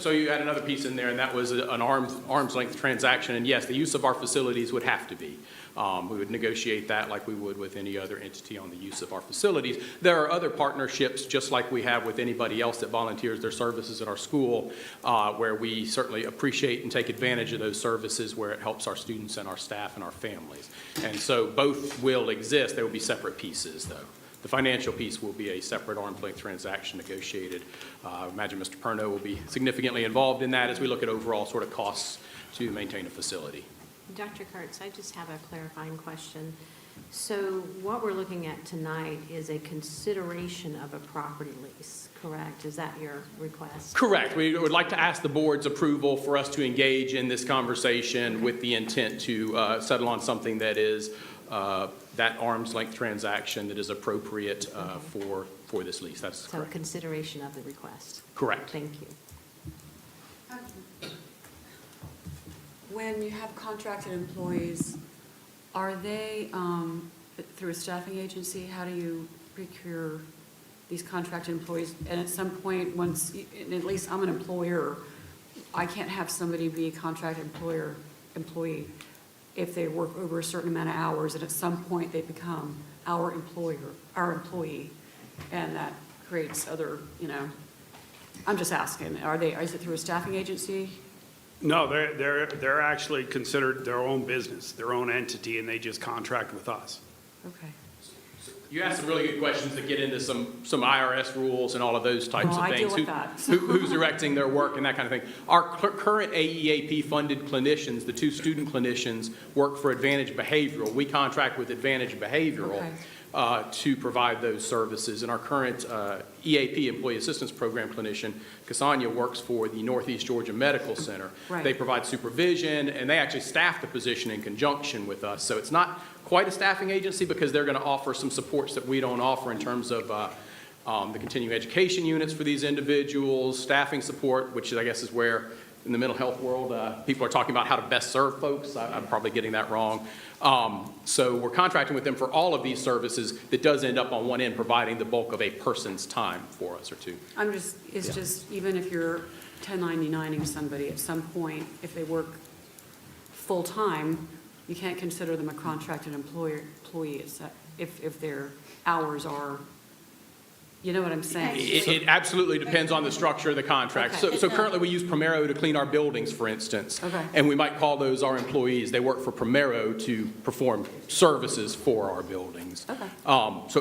So you had another piece in there, and that was an arm's length transaction. And yes, the use of our facilities would have to be. We would negotiate that like we would with any other entity on the use of our facilities. There are other partnerships, just like we have with anybody else that volunteers their services at our school, where we certainly appreciate and take advantage of those services where it helps our students and our staff and our families. And so both will exist. There will be separate pieces, though. The financial piece will be a separate arm's length transaction negotiated. I imagine Mr. Perno will be significantly involved in that as we look at overall sort of costs to maintain a facility. Dr. Kurtz, I just have a clarifying question. So what we're looking at tonight is a consideration of a property lease, correct? Is that your request? Correct. We would like to ask the board's approval for us to engage in this conversation with the intent to settle on something that is that arm's length transaction that is appropriate for this lease. That's So correct. consideration of the request. Correct. Thank you. When you have contracted employees, are they through a staffing agency? How do you procure these contracted employees? And at some point, and at least I'm an employer, I can't have somebody be a contracted employee if they work over a certain amount of hours, and at some point they become our employee, and that creates other, I'm just asking, is it through a staffing agency? No, they're actually considered their own business, their own entity, and they just contract with us. Okay. You asked some really good questions that get into some IRS rules and all of those types Oh, of I things. deal with that. Who's directing their work and that kind of thing. Our current AEAP-funded clinicians, the 2 student clinicians, work for Advantage Behavioral. We contract with Advantage Behavioral to provide those services. And our current EAP, Employee Assistance Program clinician, Cassania, works for the Northeast Georgia Medical Center. Right. They provide supervision, and they actually staff the position in conjunction with us. So it's not quite a staffing agency because they're going to offer some supports that we don't offer in terms of the continuing education units for these individuals, staffing support, which I guess is where in the mental health world, people are talking about how to best serve folks. I'm probably getting that wrong. So we're contracting with them for all of these services that does end up on one end providing the bulk of a person's time for us or two. It's just, even if you're 1099ing somebody, at some point, if they work full-time, you can't consider them a contracted employee. If their hours are, you know what I'm saying? It absolutely depends on the structure of the contract. Okay. So currently, we use Primero to clean our buildings, for instance. Okay. And we might call those our employees. They work for Primero to perform services for our buildings. Okay.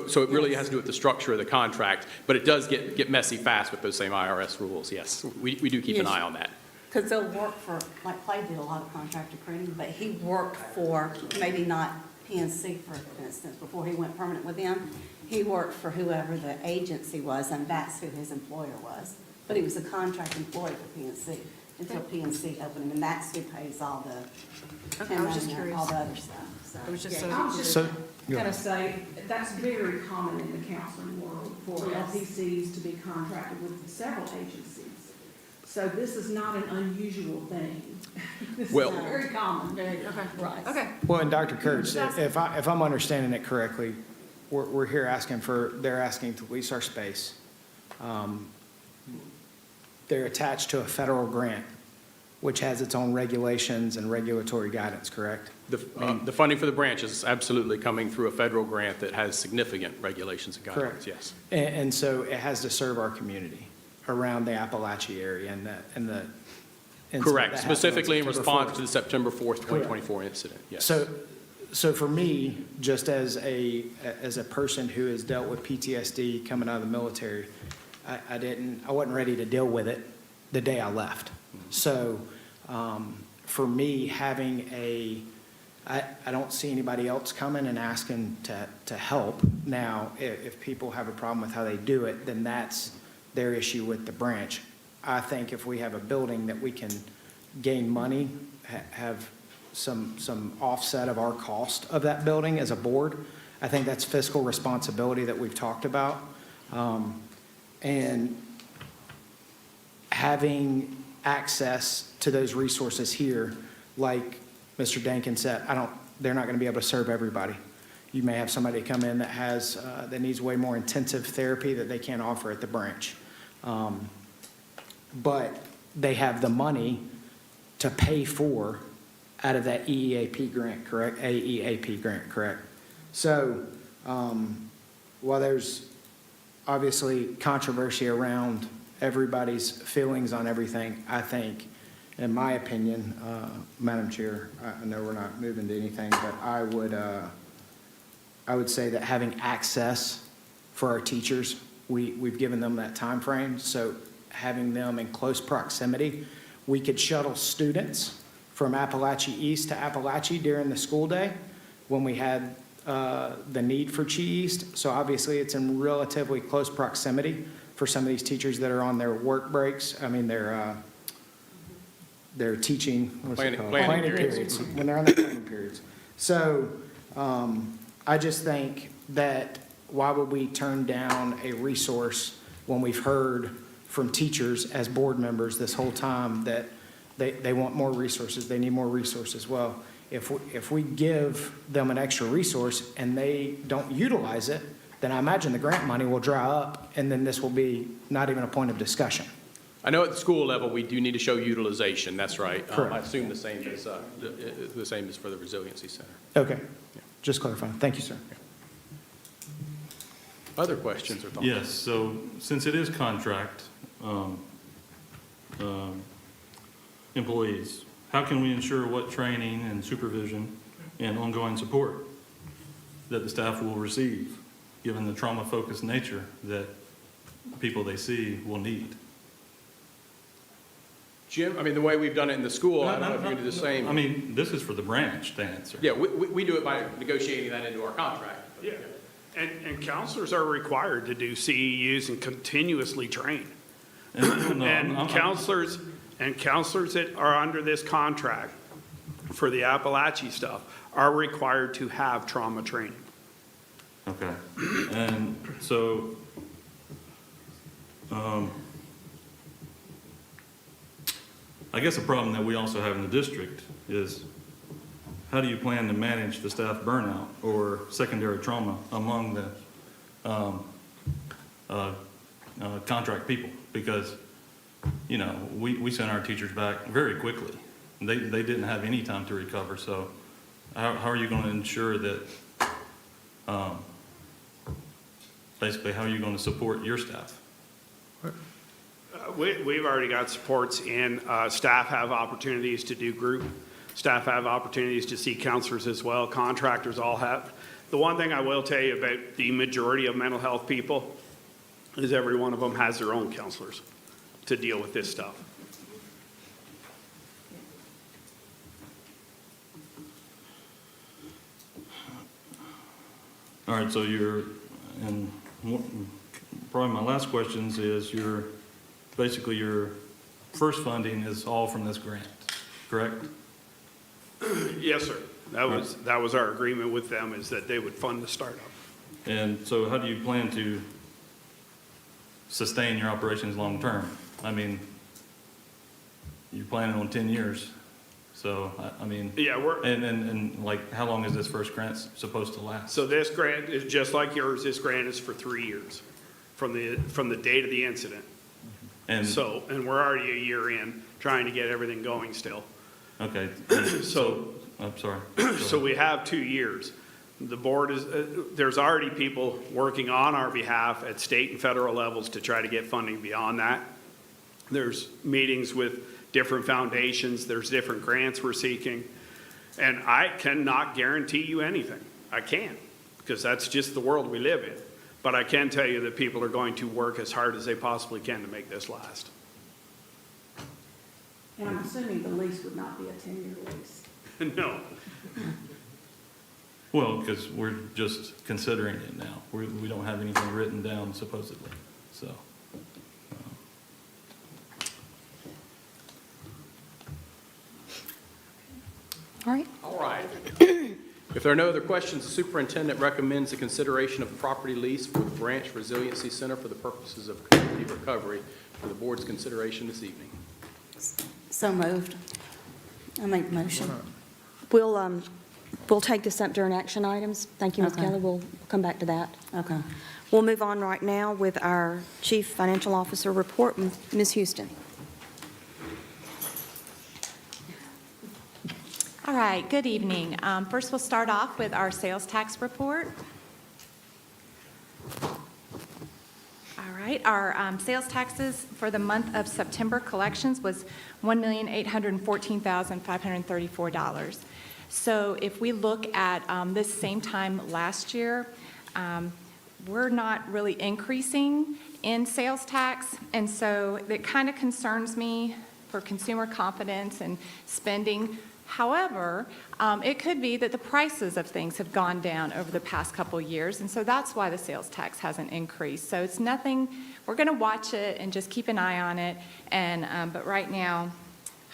So it really has to do with the structure of the contract, but it does get messy fast with those same IRS rules, yes. We do keep an Yes. eye on that. Because they'll work for, like Clay did a lot of contractor cleaning, but he worked for, maybe not PNC, for instance, before he went permanent with them. He worked for whoever the agency was, and that's who his employer was. But he was a contract employee for PNC until PNC opened him, and that's who pays all the, Okay, I was just 1099, curious. all the other stuff, so. I was just yeah. so. I was just So, go gonna ahead. say, that's very common in the counseling world for Yes. LPCs to be contracted with several agencies. So this is not an unusual thing. This is Well- very common. Right. Okay. Well, and Dr. Kurtz, if I'm understanding it correctly, we're here they're asking to lease our space. They're attached to a federal grant, which has its own regulations and regulatory guidance, correct? The funding for the branch is absolutely coming through a federal grant that has significant regulations and guidelines, Correct. yes. And so it has to serve our community around the Appalachia area and the. incident Correct, that happened on specifically in September response 4th. to the September 4th, 2024 incident, yes. So for me, just as a person who has dealt with PTSD coming out of the military, I wasn't ready to deal with it the day I left. So, for me, I don't see anybody else coming and asking to help. Now, if people have a problem with how they do it, then that's their issue with the branch. I think if we have a building that we can gain money, have some offset of our cost of that building as a board, I think that's fiscal responsibility that we've talked about. And having access to those resources here, like Mr. Dankin said, they're not going to be able to serve everybody. You may have somebody come in that needs way more intensive therapy that they can't offer at the branch. But they have the money to pay for out of that EEAP grant, correct? AEAP grant, correct? So, while there's obviously controversy around everybody's feelings on everything, I think, in my opinion, Madam Chair, I know we're not moving to anything, but I would say that having access for our teachers, we've given them that time frame, so having them in close proximity, we could shuttle students from Appalachia East to Appalachia during the school day when we had the need for Chi East. So obviously, it's in relatively close proximity for some of these teachers that are on their work breaks. I mean, they're teaching, what's it called? Planning Periods. When they're on their planning periods. So I just think that why would we turn down a resource when we've heard from teachers as board members this whole time that they want more resources, they need more resources? Well, if we give them an extra resource and they don't utilize it, then I imagine the grant money will dry up, and then this will be not even a point of discussion. I know at the school level, we do need to show utilization, that's right. Correct. I assume the same is for the Resiliency Center. Okay, just clarifying. Thank you, sir. Other questions or thoughts? Yes, so since it is contract employees, how can we ensure what training and supervision and ongoing support that the staff will receive, given the trauma-focused nature that people they see will need? Jim, I mean, the way we've done it in the school, I don't know if you do the same. I mean, this is for the branch to answer. Yeah, we do it by negotiating that into our contract. Yeah, and counselors are required to do CEUs and continuously train. And counselors that are under this contract for the Appalachia stuff are required to have trauma training. Okay, and so, I guess a problem that we also have in the district is how do you plan to manage the staff burnout or secondary trauma among the contract people? Because, you know, we sent our teachers back very quickly. They didn't have any time to recover, so how are you going to ensure that, basically, how are you going to support your staff? We've already got supports in, staff have opportunities to do group. Staff have opportunities to see counselors as well. Contractors all have. The one thing I will tell you about the majority of mental health people is every one of them has their own counselors to deal with this stuff. All right, so and probably my last questions is basically your first funding is all from this grant, correct? Yes, sir. That was our agreement with them, is that they would fund the startup. And so how do you plan to sustain your operations long-term? I mean, you're planning on 10 years, so, I mean. Yeah, and like, how long is this first grant supposed to last? So this grant is just like yours. This grant is for 3 years from the date of the incident. And And we're already a year in, trying to get everything going still. okay, So, I'm sorry. so we have 2 years. The board is, there's already people working on our behalf at state and federal levels to try to get funding beyond that. There's meetings with different foundations, there's different grants we're seeking. And I cannot guarantee you anything. I can't, because that's just the world we live in. But I can tell you that people are going to work as hard as they possibly can to make this last. And I'm assuming the lease would not be a 10-year lease. No. Well, because we're just considering it now. We don't have anything written down supposedly, so. All right. All right. If there are no other questions, the superintendent recommends the consideration of property lease for the Branch Resiliency Center for the purposes of community recovery for the board's consideration this evening. So moved. I make the motion. We'll take this up during action items. Thank you, Ms. Okay. Kelly. We'll come back to that. Okay. We'll move on right now with our Chief Financial Officer report, Ms. Houston. All right, good evening. First, we'll start off with our sales tax report. All right, our sales taxes for the month of September collections was $1,814,534. So if we look at this same time last year, we're not really increasing in sales tax, and so that kind of concerns me for consumer confidence and spending. However, it could be that the prices of things have gone down over the past couple of years, and so that's why the sales tax hasn't increased. So it's nothing, we're going to watch it and just keep an eye on it, and but right now,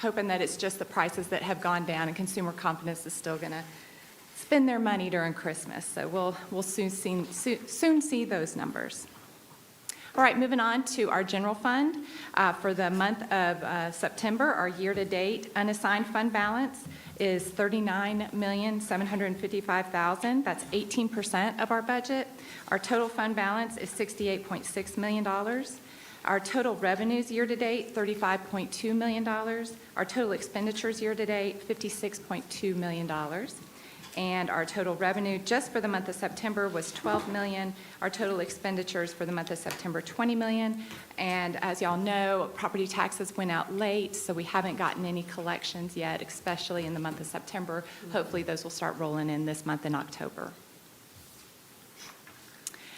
hoping that it's just the prices that have gone down and consumer confidence is still going to spend their money during Christmas. So we'll soon see those numbers. All right, moving on to our general fund. For the month of September, our year-to-date unassigned fund balance is $39,755,000. That's 18% of our budget. Our total fund balance is $68.6 million. Our total revenues year-to-date, $35.2 million. Our total expenditures year-to-date, $56.2 million. And our total revenue just for the month of September was $12 million. Our total expenditures for the month of September, $20 million. And as y'all know, property taxes went out late, so we haven't gotten any collections yet, especially in the month of September. Hopefully those will start rolling in this month in October.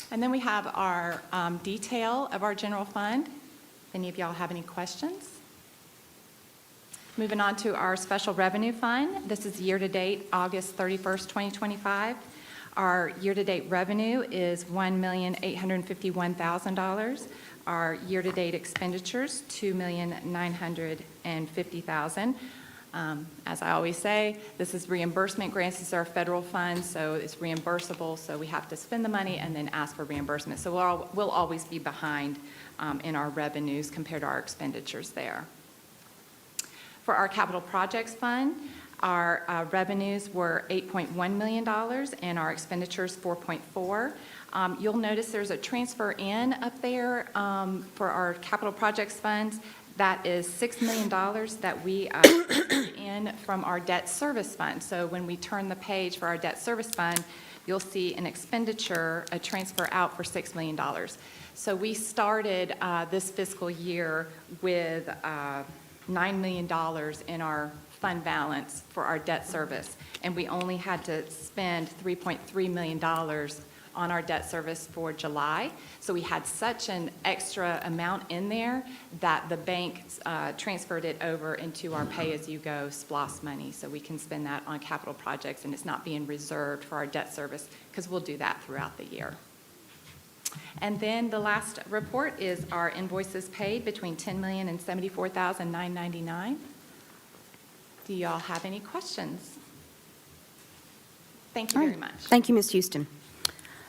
And then we have our detail of our general fund. If any of y'all have any questions? Moving on to our special revenue fund. This is year-to-date, August 31st, 2025. Our year-to-date revenue is $1,851,000. Our year-to-date expenditures, $2,950,000. As I always say, this is reimbursement grants. These are federal funds, so it's reimbursable, so we have to spend the money and then ask for reimbursement. So we'll always be behind in our revenues compared to our expenditures there. For our capital projects fund, our revenues were $8.1 million and our expenditures 4.4. You'll notice there's a transfer in up there for our capital projects funds. That is $6 million that we in from our debt service fund. So when we turn the page for our debt service fund, you'll see an expenditure, a transfer out for $6 million. So we started this fiscal year with $9 million in our fund balance for our debt service, and we only had to spend $3.3 million on our debt service for July. So we had such an extra amount in there that the bank transferred it over into our pay-as-you-go SPLOST money, so we can spend that on capital projects, and it's not being reserved for our debt service, because we'll do that throughout the year. And then the last report is our invoices paid between $10,074,999. and $74,999. Do y'all have any questions? Thank you very much. Thank you, Ms. Houston.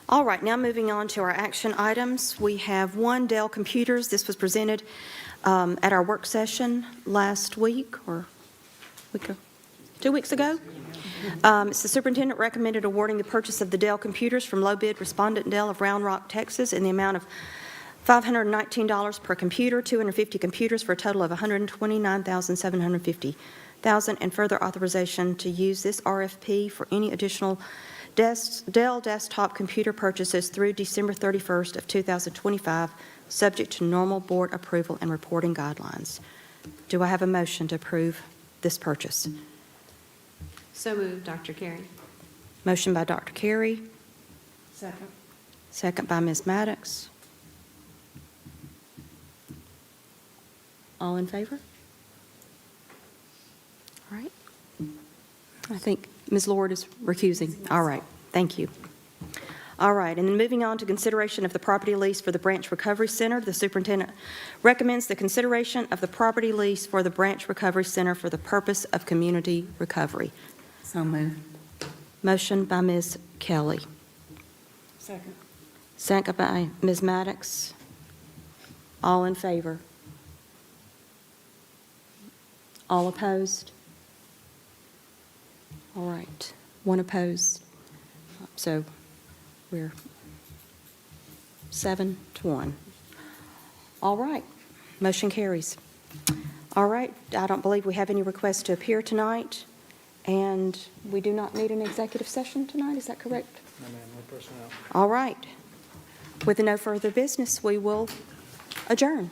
All right, now moving on to our action items. We have one, Dell Computers. This was presented at our work session last week, or 2 weeks ago. It's the superintendent recommended awarding the purchase of the Dell computers from low bid respondent Dell of Round Rock, Texas, in the amount of $519 per computer, 250 computers for a total of $129,750, and further authorization to use this RFP for any additional Dell desktop computer purchases through December 31st of 2025, subject to normal board approval and reporting guidelines. Do I have a motion to approve this purchase? So moved, Dr. Carey. Motion by Dr. Carey, Second. second by Ms. Maddox. All in favor? All right. I think Ms. Lord is recusing. All right, thank you. All right, and then moving on to consideration of the property lease for the Branch Recovery Center. The superintendent recommends the consideration of the property lease for the Branch Recovery Center for the purpose of community recovery. So moved. Motion by Ms. Kelly, Second. second by Ms. Maddox. All in favor? All opposed? All right, one opposed. So we're 7-1. All right, motion carries. All right, I don't believe we have any requests to appear tonight, and we do not need an executive session tonight, is that correct? No, ma'am, no personnel. All right. With no further business, we will adjourn.